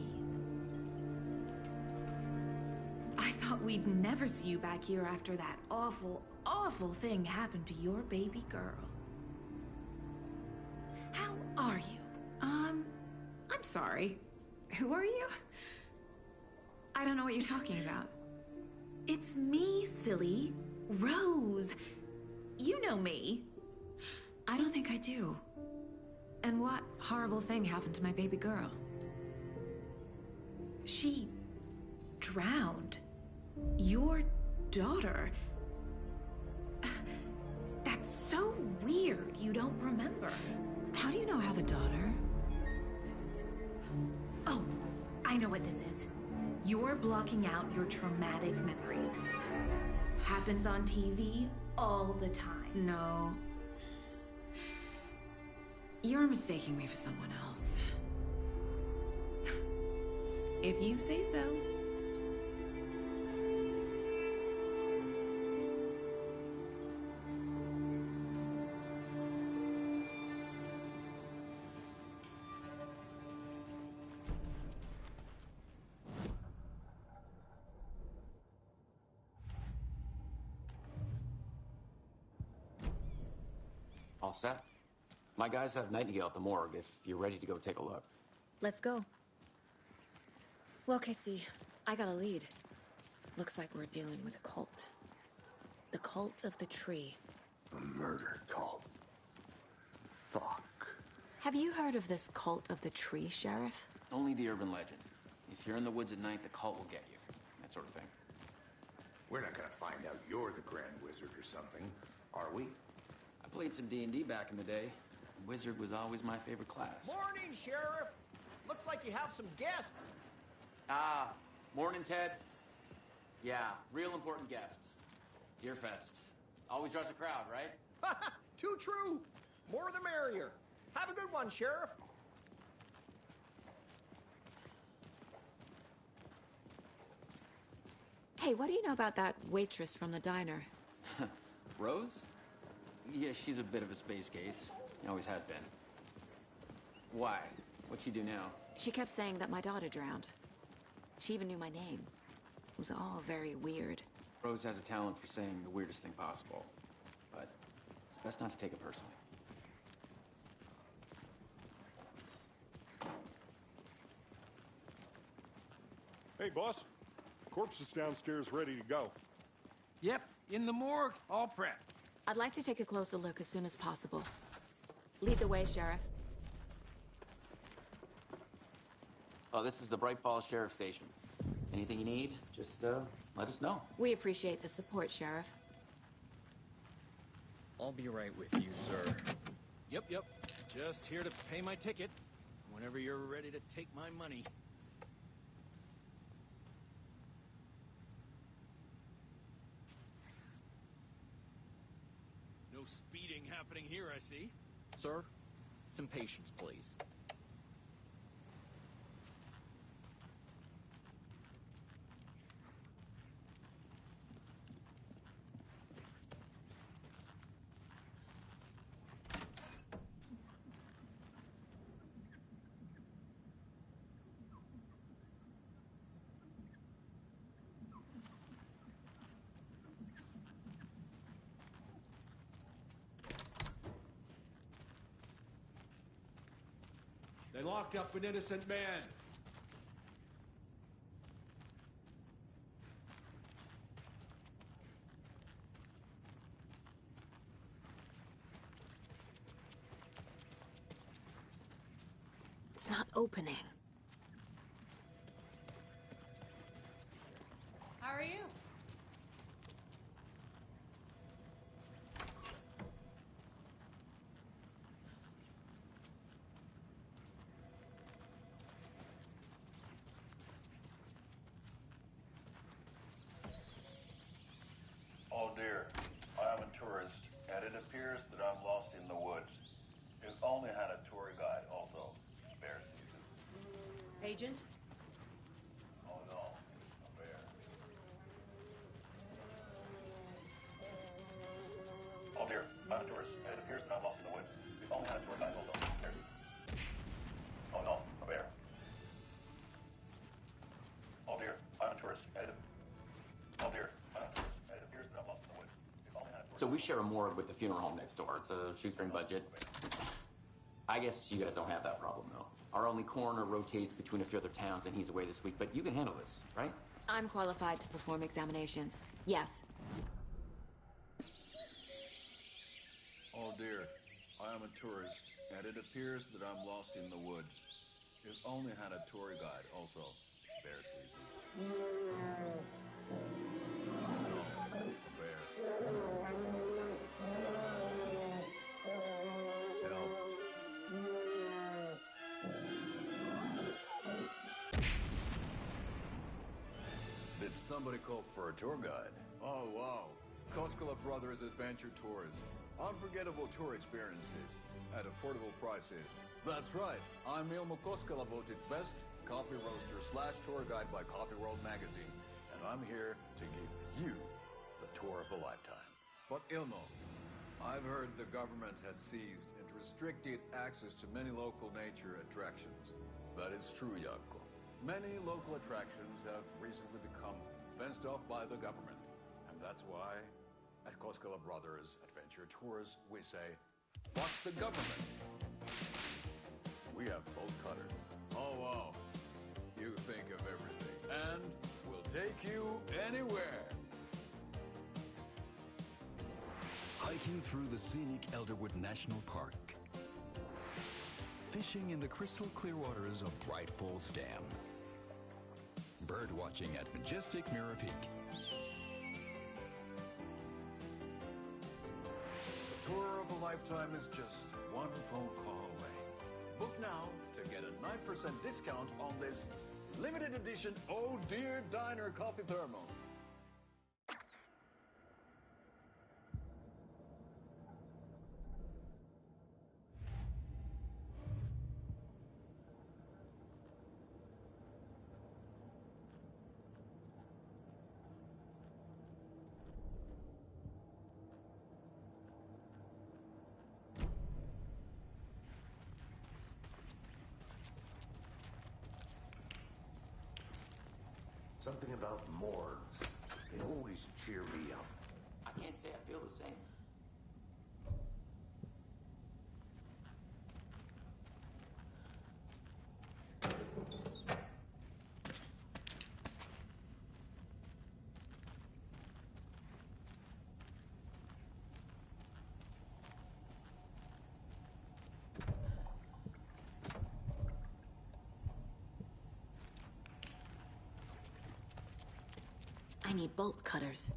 I thought we'd never see you back here after that awful, awful thing happened to your baby girl. How are you? I'm sorry. Who are you? I don't know what you're talking about. It's me, silly. Rose. You know me. I don't think I do. And what horrible thing happened to my baby girl? She drowned. Your daughter. That's so weird you don't remember. How do you know I have a daughter? Oh, I know what this is. You're blocking out your traumatic memories. Happens on TV all the time. No. You're mistaking me for someone else. If you say so. All set? My guys have Nightingale at the morgue if you're ready to go take a look. Let's go. Well, Casey, I got a lead. Looks like we're dealing with a cult. The cult of the tree. A murder cult. Fuck. Have you heard of this cult of the tree, Sheriff? Only the urban legend. If you're in the woods at night, the cult will get you. That sort of thing. We're not gonna find out you're the Grand Wizard or something, are we? I played some D&D back in the day. Wizard was always my favorite class. Morning, Sheriff. Looks like you have some guests. Ah, morning, Ted. Yeah, real important guests. Deerfest. Always draws a crowd, right? Too true. More the merrier. Have a good one, Sheriff. Hey, what do you know about that waitress from the diner? Rose? Yeah, she's a bit of a space case. Always has been. Why? What'd she do now? She kept saying that my daughter drowned. She even knew my name. It was all very weird. Rose has a talent for saying the weirdest thing possible. But it's best not to take it personally. Hey, boss. Corpse is downstairs ready to go. Yep, in the morgue, all prepped. I'd like to take a closer look as soon as possible. Lead the way, Sheriff. Oh, this is the Bright Falls Sheriff Station. Anything you need, just let us know. We appreciate the support, Sheriff. I'll be right with you, sir. Yep. Just here to pay my ticket. Whenever you're ready to take my money. No speeding happening here, I see. Sir, some patience, please. They locked up an innocent man. It's not opening. How are you? Oh dear, I am a tourist, and it appears that I'm lost in the woods. If only had a tour guide also. Spare season. Agent? Oh no, a bear. Oh dear, I'm a tourist, and it appears that I'm lost in the woods. If only had a tour guide also. Spare season. Oh no, a bear. Oh dear, I'm a tourist, and oh dear, I'm a tourist, and it appears that I'm lost in the woods. If only had a tour So we share a morgue with the funeral home next door. It's a shoestring budget. I guess you guys don't have that problem, though. Our only coroner rotates between a few other towns, and he's away this week, but you can handle this, right? I'm qualified to perform examinations. Yes. Oh dear, I am a tourist, and it appears that I'm lost in the woods. If only had a tour guide also. It's bear season. No, a bear. Help. Did somebody call for a tour guide? Oh, wow. Koskela Brothers Adventure Tours. Unforgettable tour experiences at affordable prices. That's right. I'm Ilmo Koskela, voted best coffee roaster / tour guide by Coffee World magazine. And I'm here to give you the tour of a lifetime. But Ilmo, I've heard the government has seized and restricted access to many local nature attractions. That is true, Jaakko. Many local attractions have recently become fenced off by the government. And that's why, at Koskela Brothers Adventure Tours, we say, fuck the government. We have bolt cutters. Oh, wow. You think of everything. And we'll take you anywhere. Hiking through the scenic Elderwood National Park. Fishing in the crystal clear waters of Bright Falls Dam. Bird watching at majestic Mirror Peak. The tour of a lifetime is just one phone call away. Book now to get a 9% discount on this limited edition Oh Dear Diner coffee thermos. Something about morgues. They always cheer me up. I can't say I feel the same. I need bolt cutters.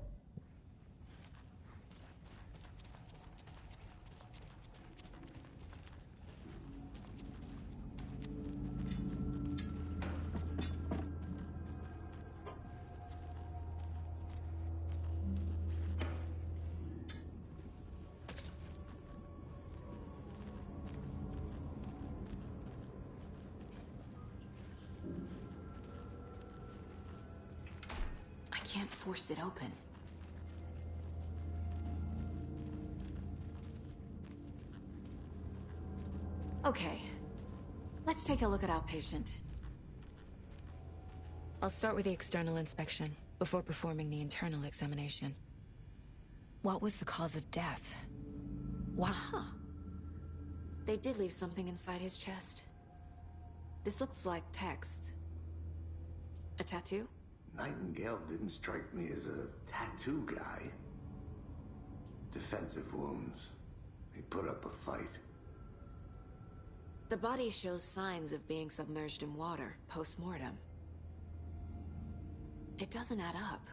can't force it open. Okay. Let's take a look at our patient. I'll start with the external inspection, before performing the internal examination. What was the cause of death? Wow. Huh. They did leave something inside his chest. This looks like text. A tattoo? Nightingale didn't strike me as a tattoo guy. Defensive wounds. He put up a fight. The body shows signs of being submerged in water, post-mortem. It doesn't add up.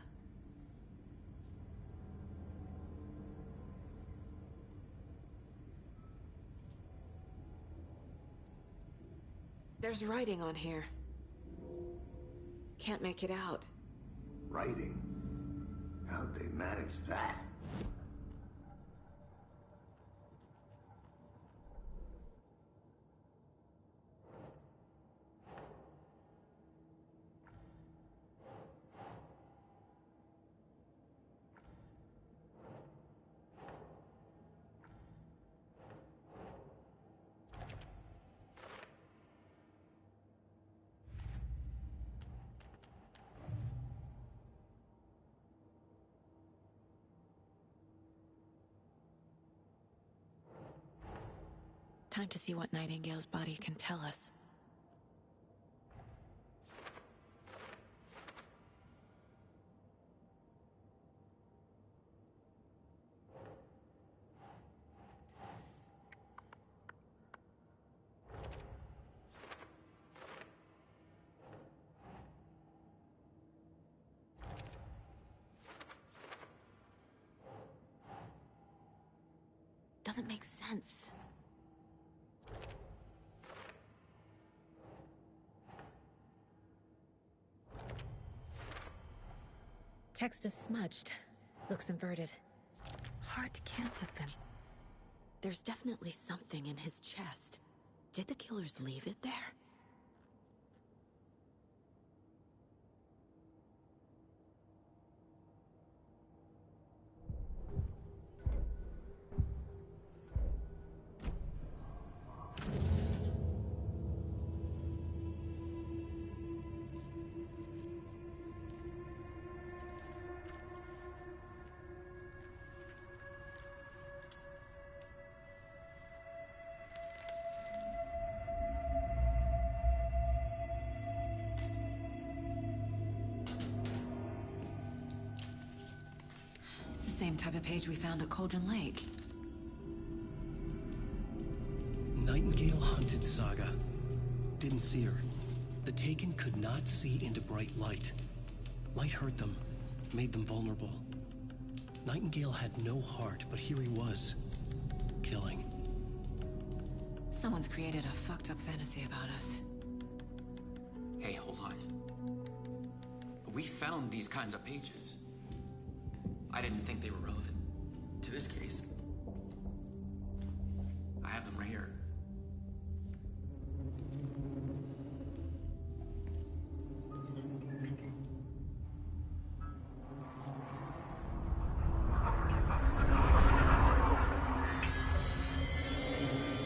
There's writing on here. Can't make it out. Writing? How'd they manage that? Time to see what Nightingale's body can tell us. Doesn't make sense. Text is smudged. Looks inverted. Heart can't have been. There's definitely something in his chest. Did the killers leave it there? Same type of page we found at Cauldron Lake. Nightingale hunted Saga. Didn't see her. The Taken could not see into bright light. Light hurt them, made them vulnerable. Nightingale had no heart, but here he was, killing. Someone's created a fucked up fantasy about us. Hey, hold on. We found these kinds of pages. I didn't think they were relevant to this case. I have them right here.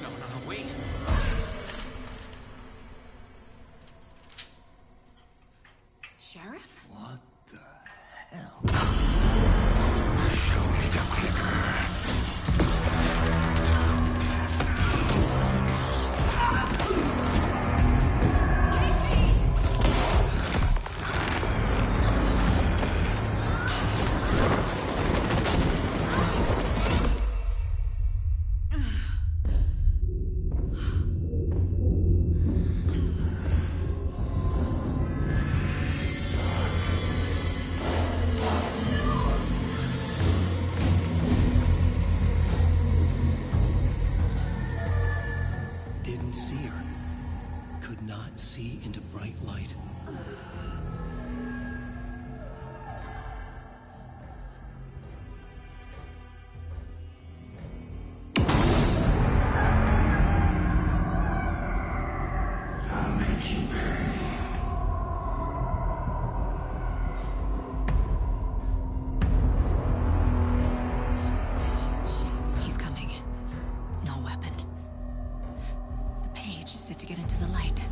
No, wait! Sheriff? What the hell? Didn't see her. Could not see into bright light. I'll make you pay. it to get into the light.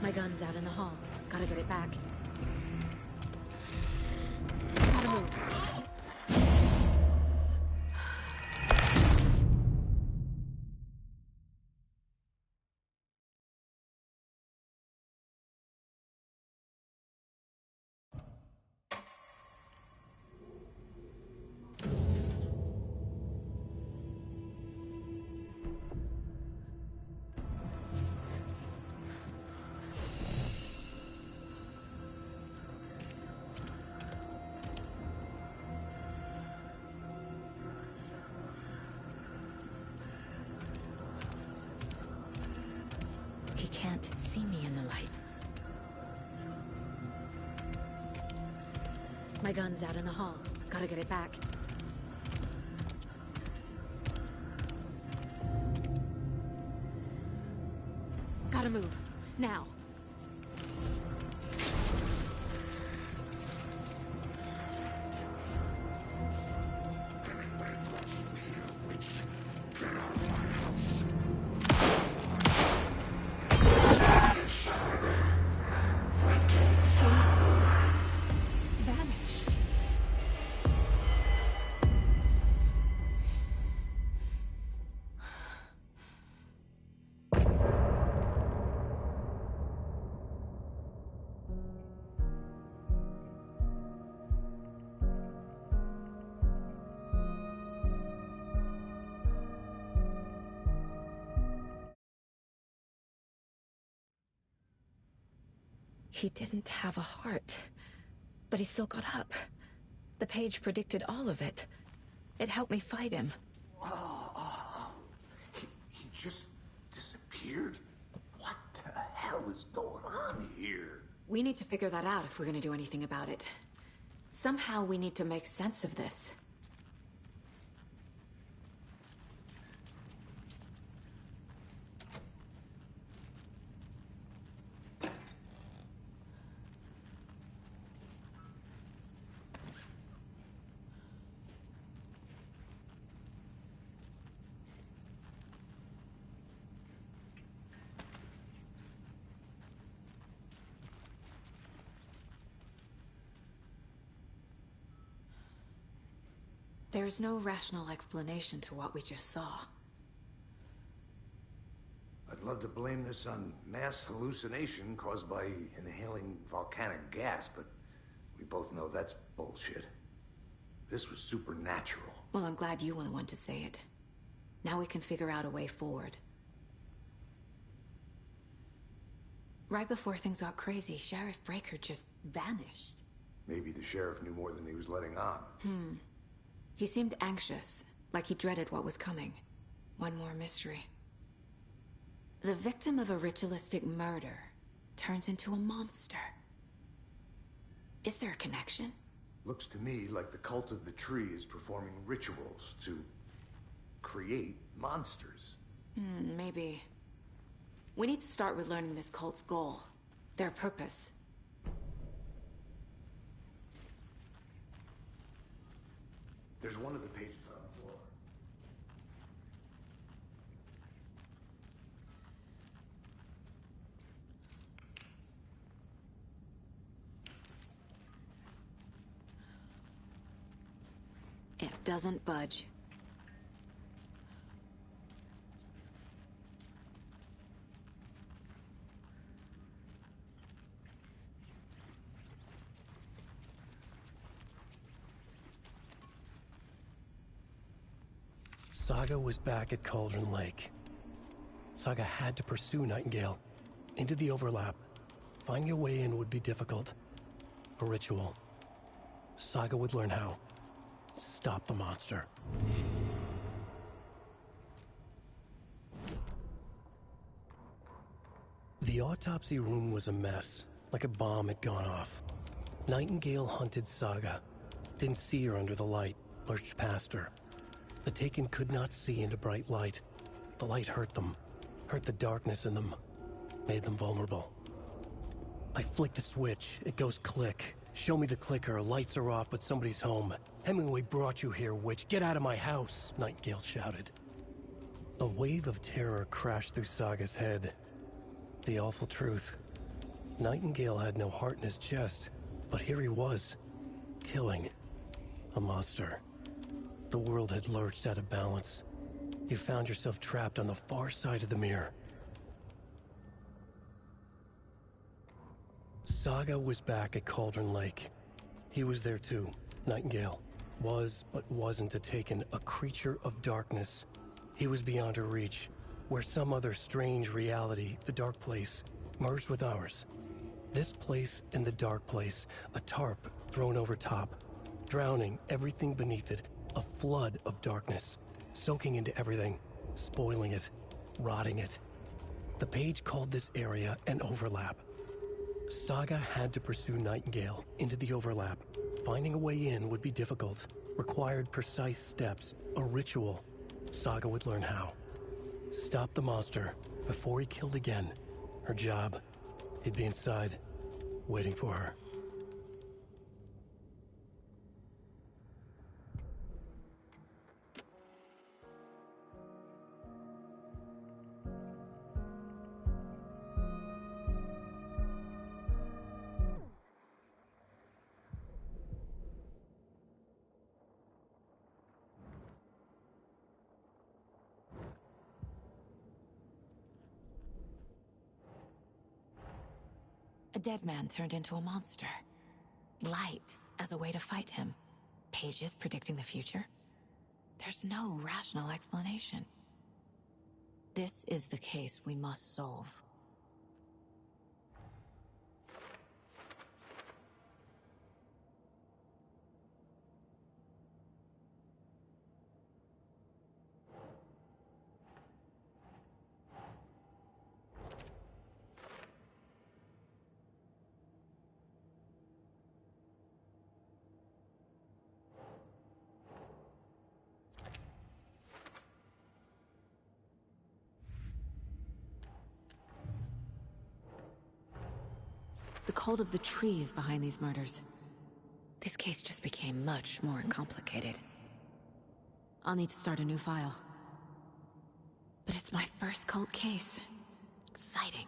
My gun's out in the hall. Gotta get it back. Gotta move. He can't see me in the light. My gun's out in the hall. Gotta get it back. Gotta move. Now. Vanished. He didn't have a heart, but he still got up. The page predicted all of it. It helped me fight him. He just disappeared? What the hell is going on here? We need to figure that out if we're gonna do anything about it. Somehow we need to make sense of this. There's no rational explanation to what we just saw. I'd love to blame this on mass hallucination caused by inhaling volcanic gas, but we both know that's bullshit. This was supernatural. Well, I'm glad you were the one to say it. Now we can figure out a way forward. Right before things got crazy, Sheriff Breaker just vanished. Maybe the sheriff knew more than he was letting on. He seemed anxious, like he dreaded what was coming. One more mystery. The victim of a ritualistic murder turns into a monster. Is there a connection? Looks to me like the cult of the tree is performing rituals to create monsters. Maybe. We need to start with learning this cult's goal. Their purpose. There's one of the pages on the floor. It doesn't budge. Saga was back at Cauldron Lake. Saga had to pursue Nightingale into the overlap. Finding a way in would be difficult. A ritual. Saga would learn how. Stop the monster. The autopsy room was a mess, like a bomb had gone off. Nightingale hunted Saga. Didn't see her under the light, lurched past her. The Taken could not see into bright light. The light hurt them, hurt the darkness in them, made them vulnerable. I flick the switch, it goes click. Show me the clicker, lights are off, but somebody's home. Hemingway brought you here, witch. Get out of my house, Nightingale shouted. A wave of terror crashed through Saga's head. The awful truth. Nightingale had no heart in his chest, but here he was, killing a monster. The world had lurched out of balance. You found yourself trapped on the far side of the mirror. Saga was back at Cauldron Lake. He was there too, Nightingale. Was, but wasn't a Taken, a creature of darkness. He was beyond her reach, where some other strange reality, the dark place, merged with ours. This place and the dark place, a tarp thrown over top, drowning everything beneath it, a flood of darkness, soaking into everything, spoiling it, rotting it. The page called this area an overlap. Saga had to pursue Nightingale into the overlap. Finding a way in would be difficult, required precise steps, a ritual. Saga would learn how. Stop the monster before he killed again. Her job. He'd be inside, waiting for her. A dead man turned into a monster. Light as a way to fight him. Pages predicting the future. There's no rational explanation. This is the case we must solve. The cult of the tree is behind these murders. This case just became much more complicated. I'll need to start a new file. But it's my first cult case. Exciting.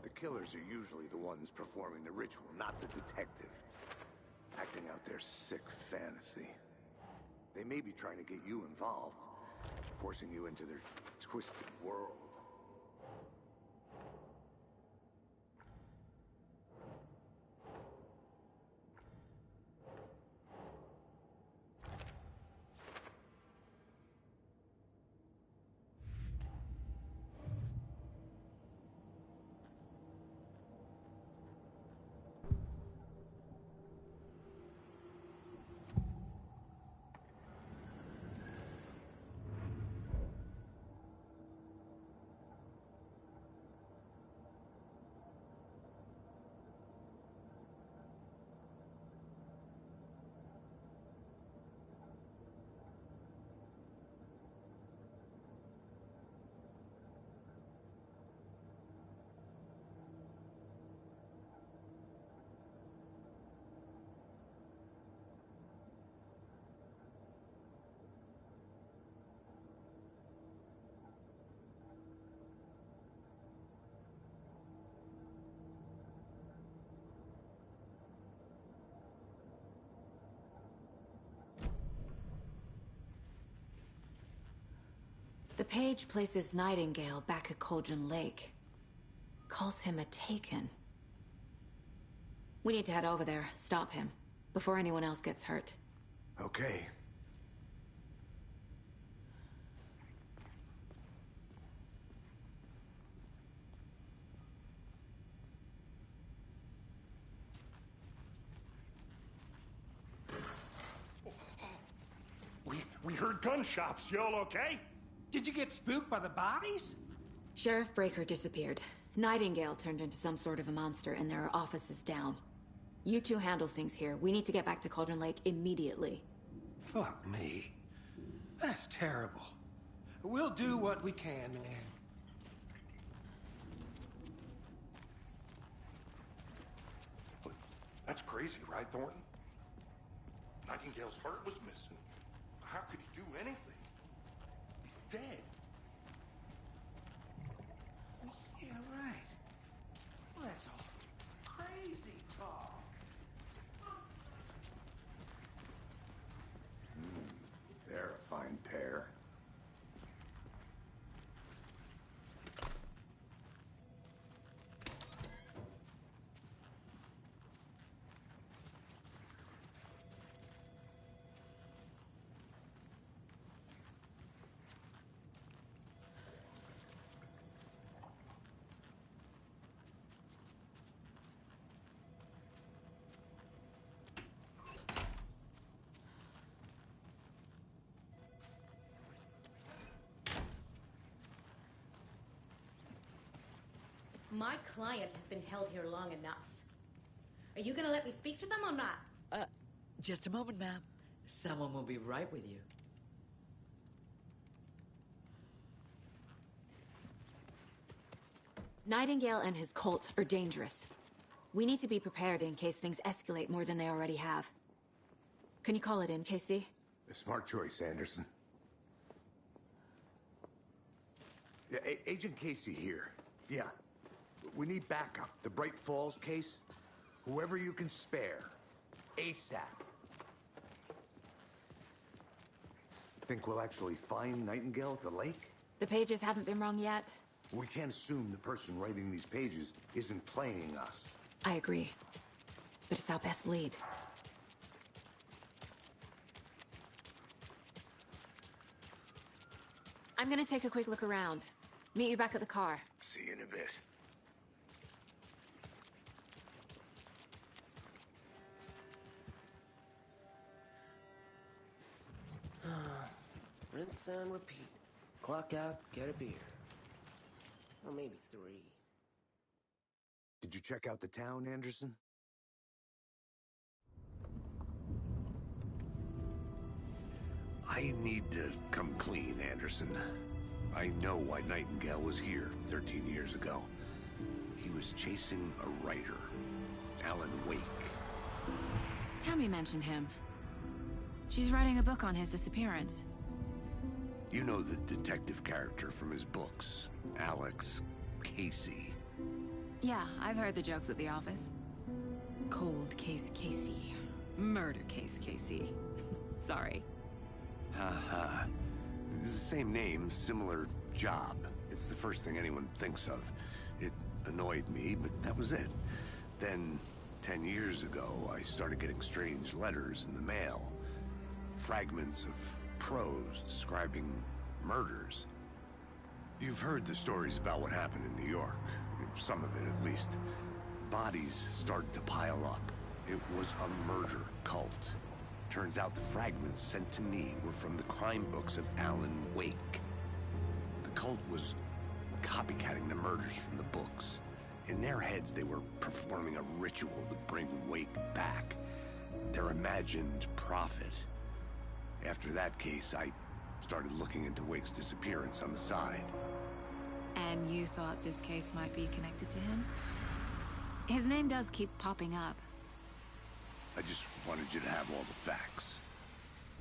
The killers are usually the ones performing the ritual, not the detective. Acting out their sick fantasy. They may be trying to get you involved, forcing you into their twisted world. The page places Nightingale back at Cauldron Lake. Calls him a Taken. We need to head over there, stop him, before anyone else gets hurt. Okay. We heard gunshots. Y'all okay? Did you get spooked by the bodies? Sheriff Breaker disappeared. Nightingale turned into some sort of a monster, and there are offices down. You two handle things here. We need to get back to Cauldron Lake immediately. Fuck me. That's terrible. We'll do what we can, man. That's crazy, right, Thornton? Nightingale's heart was missing. How could he do anything? He's dead. Yeah, right. Well, that's all crazy talk. They're a fine pair. My client has been held here long enough. Are you gonna let me speak to them or not? Just a moment, ma'am. Someone will be right with you. Nightingale and his cult are dangerous. We need to be prepared in case things escalate more than they already have. Can you call it in, Casey? A smart choice, Anderson. Yeah, Agent Casey here. Yeah. We need backup. The Bright Falls case. Whoever you can spare. ASAP. Think we'll actually find Nightingale at the lake? The pages haven't been rung yet. We can't assume the person writing these pages isn't playing us. I agree. But it's our best lead. I'm gonna take a quick look around. Meet you back at the car. See you in a bit. Rinse and repeat. Clock out, get a beer. Or maybe 3. Did you check out the town, Anderson? I need to come clean, Anderson. I know why Nightingale was here 13 years ago. He was chasing a writer, Alan Wake. Tammy mentioned him. She's writing a book on his disappearance. You know the detective character from his books, Alex Casey. Yeah, I've heard the jokes at the office. Cold case Casey. Murder case Casey. Sorry. Ha. It's the same name, similar job. It's the first thing anyone thinks of. It annoyed me, but that was it. Then, 10 years ago, I started getting strange letters in the mail. Fragments of prose describing murders. You've heard the stories about what happened in New York. Some of it, at least. Bodies started to pile up. It was a murder cult. Turns out the fragments sent to me were from the crime books of Alan Wake. The cult was copycatting the murders from the books. In their heads, they were performing a ritual to bring Wake back. Their imagined prophet. After that case, I started looking into Wake's disappearance on the side. And you thought this case might be connected to him? His name does keep popping up. I just wanted you to have all the facts.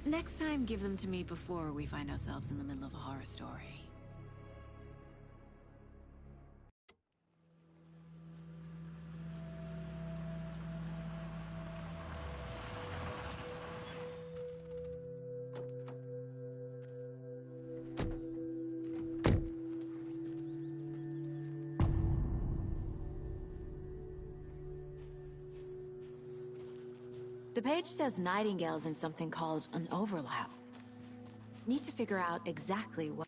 Next time, give them to me before we find ourselves in the middle of a horror story. The page says Nightingale's in something called an overlap. Need to figure out exactly what...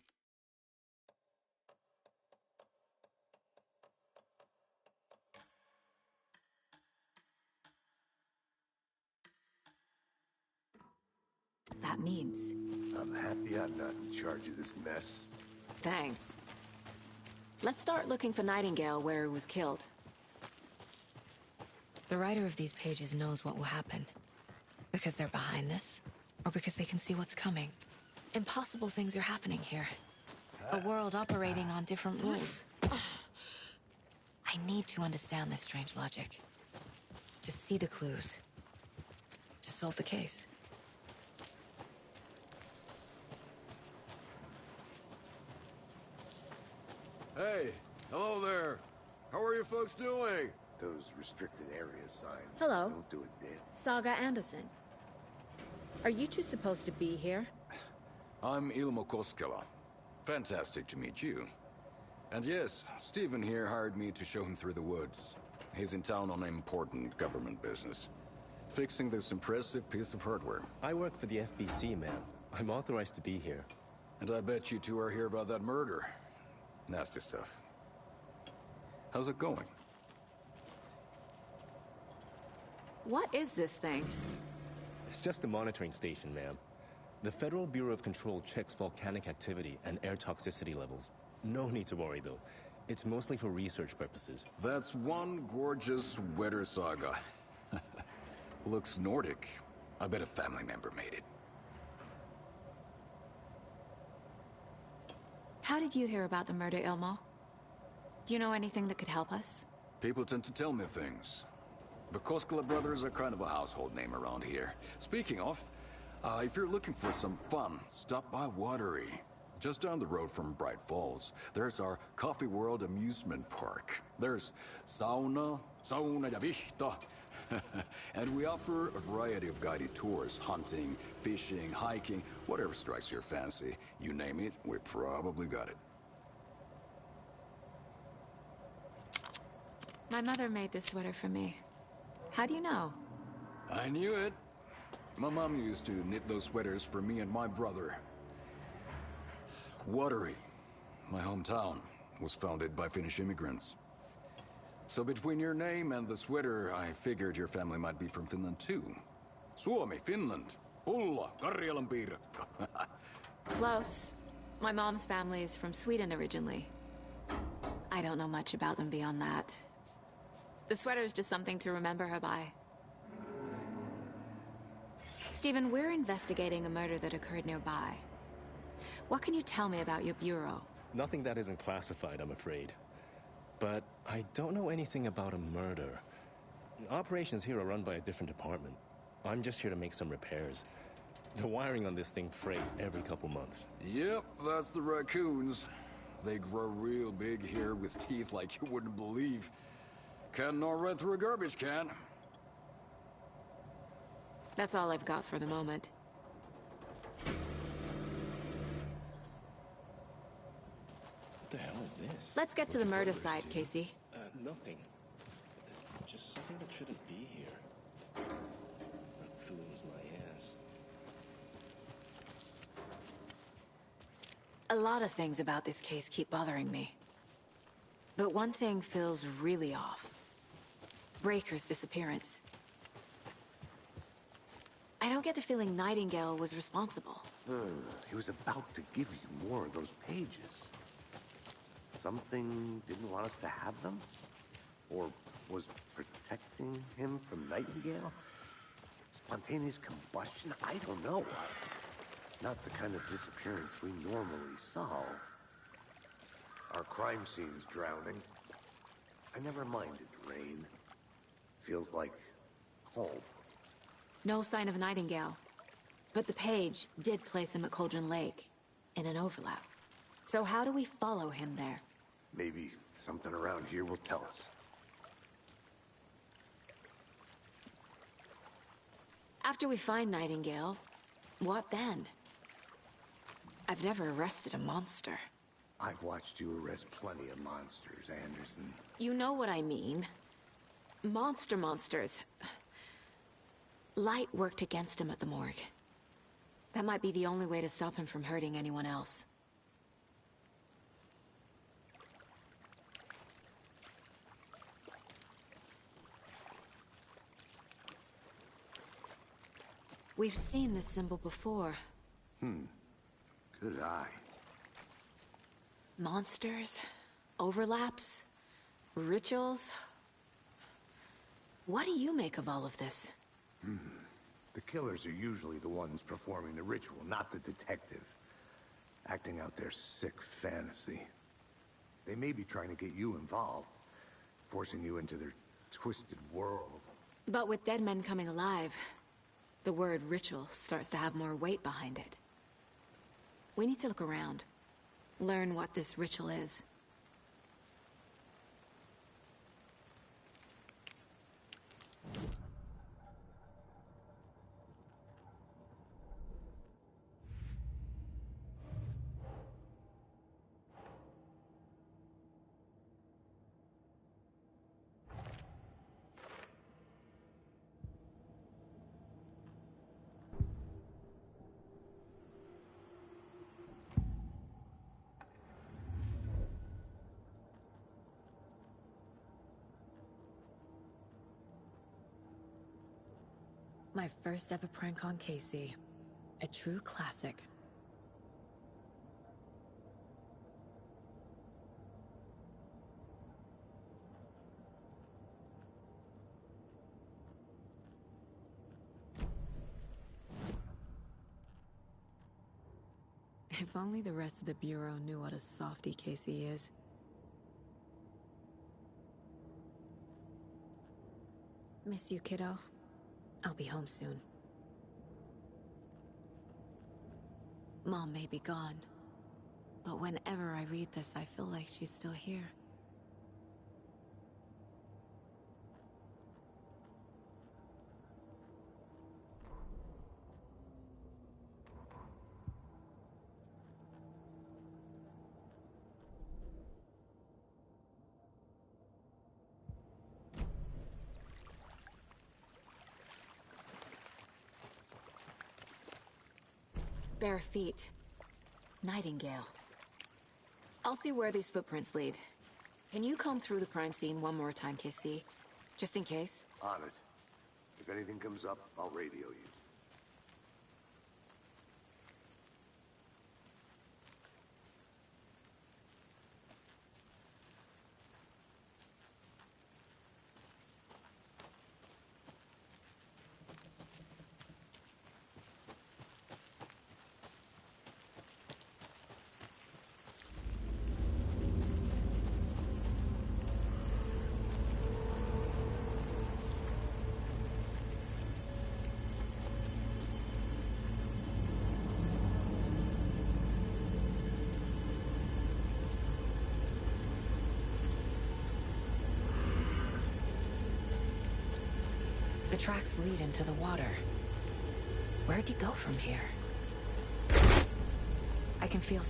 that means. I'm happy I'm not in charge of this mess. Thanks. Let's start looking for Nightingale where he was killed. The writer of these pages knows what will happen. Because they're behind this, or because they can see what's coming. Impossible things are happening here. A world operating on different rules. I need to understand this strange logic. To see the clues. To solve the case. Hey, hello there. How are you folks doing? Those restricted area signs. Hello. Don't do a damn. Saga Anderson. Are you two supposed to be here? I'm Ilmo Koskela. Fantastic to meet you. And yes, Stephen here hired me to show him through the woods. He's in town on important government business. Fixing this impressive piece of hardware. I work for the FBC, ma'am. I'm authorized to be here. And I bet you two are here about that murder. Nasty stuff. How's it going? What is this thing? It's just a monitoring station, ma'am. The Federal Bureau of Control checks volcanic activity and air toxicity levels. No need to worry, though. It's mostly for research purposes. That's one gorgeous weather saga. Looks Nordic. I bet a family member made it. How did you hear about the murder, Ilmo? Do you know anything that could help us? People tend to tell me things. The Koskela brothers are kind of a household name around here. Speaking of, if you're looking for some fun, stop by Watery. Just down the road from Bright Falls, there's our Coffee World amusement park. There's sauna ja vihta. And we offer a variety of guided tours, hunting, fishing, hiking, whatever strikes your fancy. You name it, we probably got it. My mother made this sweater for me. How do you know? I knew it. My mom used to knit those sweaters for me and my brother. Watery, my hometown, was founded by Finnish immigrants. So between your name and the sweater, I figured your family might be from Finland too. Suomi, Finland. Pulla, Karjalan piirakka. Close. My mom's family is from Sweden originally. I don't know much about them beyond that. The sweater is just something to remember her by. Stephen, we're investigating a murder that occurred nearby. What can you tell me about your bureau? Nothing that isn't classified, I'm afraid. But I don't know anything about a murder. Operations here are run by a different department. I'm just here to make some repairs. The wiring on this thing frays every couple months. Yep, that's the raccoons. They grow real big here with teeth like you wouldn't believe. Can't gnaw right through a garbage can. That's all I've got for the moment. What the hell is this? Let's get to the murder site, Casey. Nothing. Just something that shouldn't be here. That fools my ass. A lot of things about this case keep bothering me. But one thing feels really off. Breaker's disappearance. I don't get the feeling Nightingale was responsible. He was about to give you more of those pages. Something didn't want us to have them? Or was protecting him from Nightingale? Spontaneous combustion? I don't know. Not the kind of disappearance we normally solve. Our crime scene's drowning. I never minded rain. Feels like home. No sign of Nightingale. But the page did place him at Cauldron Lake, in an overlap. So how do we follow him there? Maybe something around here will tell us. After we find Nightingale, what then? I've never arrested a monster. I've watched you arrest plenty of monsters, Anderson. You know what I mean. Monsters. Light worked against him at the morgue. That might be the only way to stop him from hurting anyone else. We've seen this symbol before. Good eye. Monsters, overlaps, rituals. What do you make of all of this? The killers are usually the ones performing the ritual, not the detective. Acting out their sick fantasy. They may be trying to get you involved, forcing you into their twisted world. But with dead men coming alive, the word ritual starts to have more weight behind it. We need to look around, learn what this ritual is. My first ever prank on Casey. A true classic. If only the rest of the Bureau knew what a softie Casey is. Miss you, kiddo. I'll be home soon. Mom may be gone, but whenever I read this, I feel like she's still here. Bare feet. Nightingale. I'll see where these footprints lead. Can you comb through the crime scene one more time, KC? Just in case? On it. If anything comes up, I'll radio you. The tracks lead into the water. Where'd he go from here? I can feel...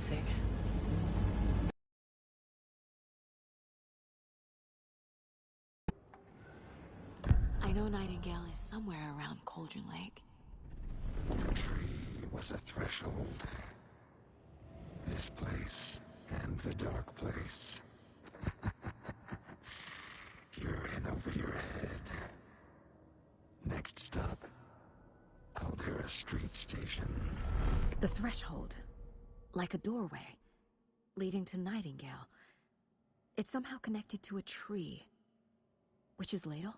something. I know Nightingale is somewhere around Cauldron Lake. The tree was a threshold. This place and the dark place. You're in over your head. Next stop, Caldera Street Station. The threshold. Like a doorway. Leading to Nightingale. It's somehow connected to a tree. Witch's Ladle?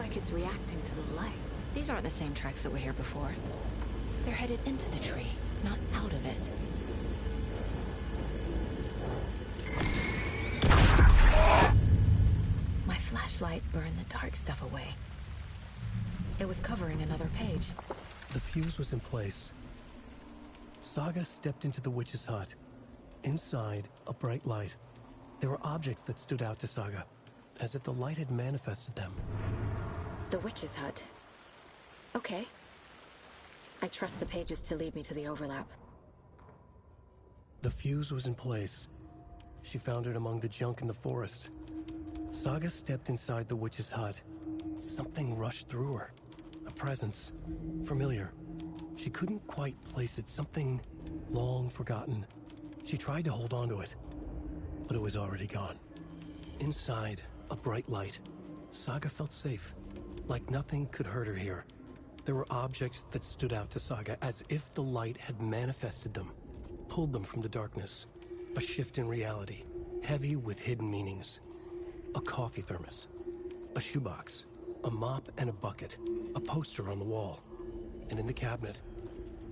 like it's reacting to the light. These aren't the same tracks that were here before. They're headed into the tree, not out of it. My flashlight burned the dark stuff away. It was covering another page. The fuse was in place. Saga stepped into the witch's hut. Inside, a bright light. There were objects that stood out to Saga, as if the light had manifested them. The witch's hut. Okay. I trust the pages to lead me to the overlap. The fuse was in place. She found it among the junk in the forest. Saga stepped inside the witch's hut. Something rushed through her. A presence. Familiar. She couldn't quite place it. Something long forgotten. She tried to hold on to it, but it was already gone. Inside, a bright light. Saga felt safe. Like nothing could hurt her here. There were objects that stood out to Saga as if the light had manifested them, pulled them from the darkness. A shift in reality, heavy with hidden meanings. A coffee thermos, a shoebox, a mop and a bucket, a poster on the wall, and in the cabinet,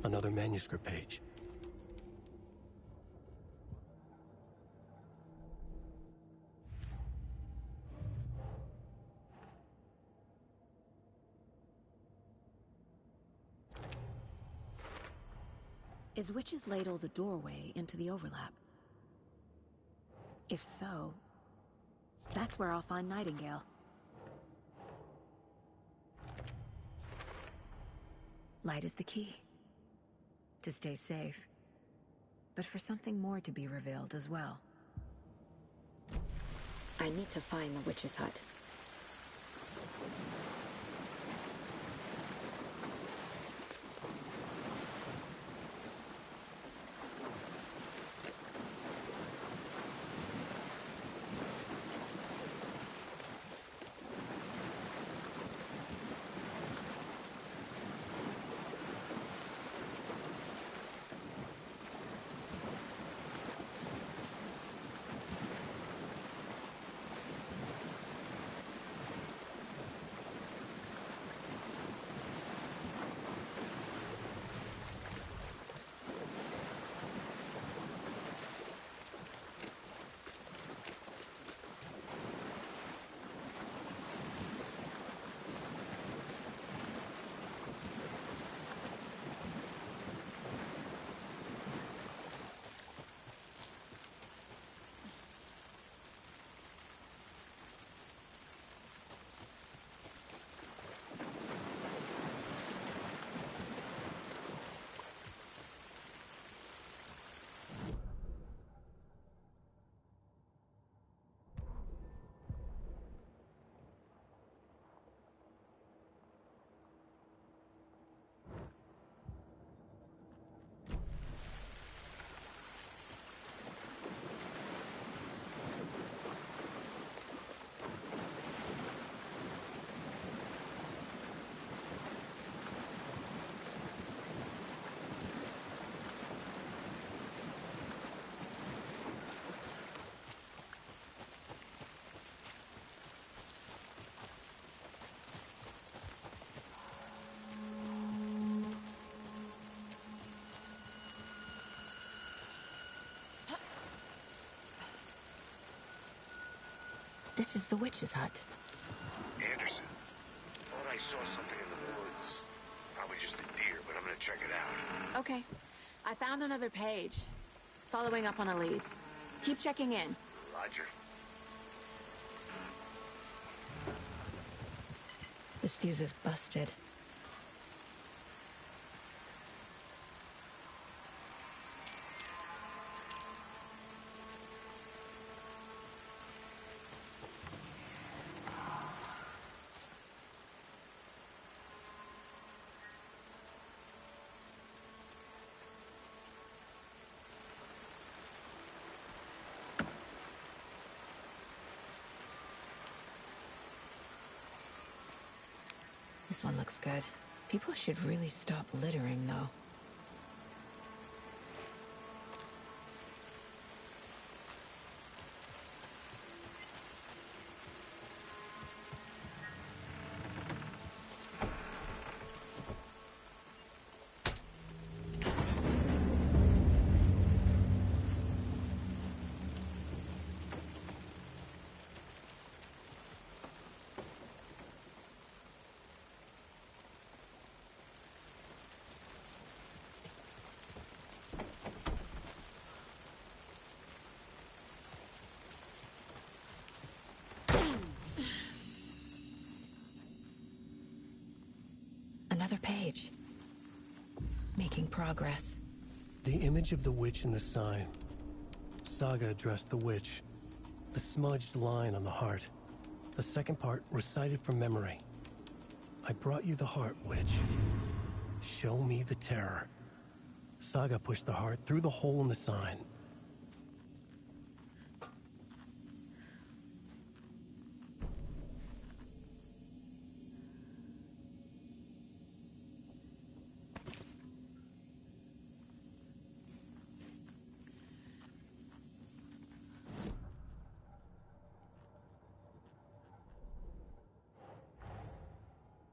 another manuscript page. Is Witch's Ladle the doorway into the overlap? If so, that's where I'll find Nightingale. Light is the key. To stay safe. But for something more to be revealed as well. I need to find the witch's hut. This is the witch's hut. Anderson, thought I saw something in the woods. Probably just a deer, but I'm gonna check it out. Okay. I found another page. Following up on a lead. Keep checking in. Roger. This fuse is busted. This one looks good. People should really stop littering, though. page. Making progress. The image of the witch in the sign. Saga addressed the witch. The smudged line on the heart. The second part recited from memory. I brought you the heart, witch. Show me the terror. Saga pushed the heart through the hole in the sign.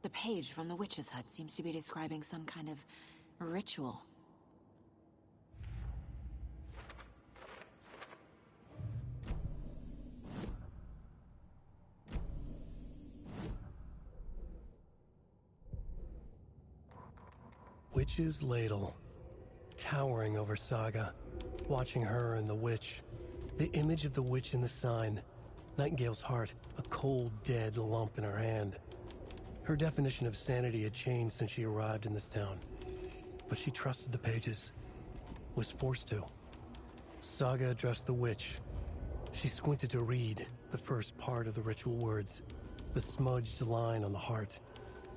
The page from the witch's hut seems to be describing some kind of ritual. Witch's ladle, towering over Saga, watching her and the witch. The image of the witch in the sign. Nightingale's heart, a cold, dead lump in her hand. Her definition of sanity had changed since she arrived in this town. But she trusted the pages. Was forced to. Saga addressed the witch. She squinted to read the first part of the ritual words. The smudged line on the heart.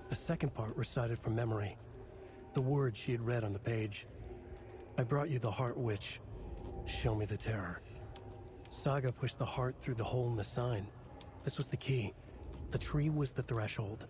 The second part recited from memory. The words she had read on the page. I brought you the heart, witch. Show me the terror. Saga pushed the heart through the hole in the sign. This was the key. The tree was the threshold.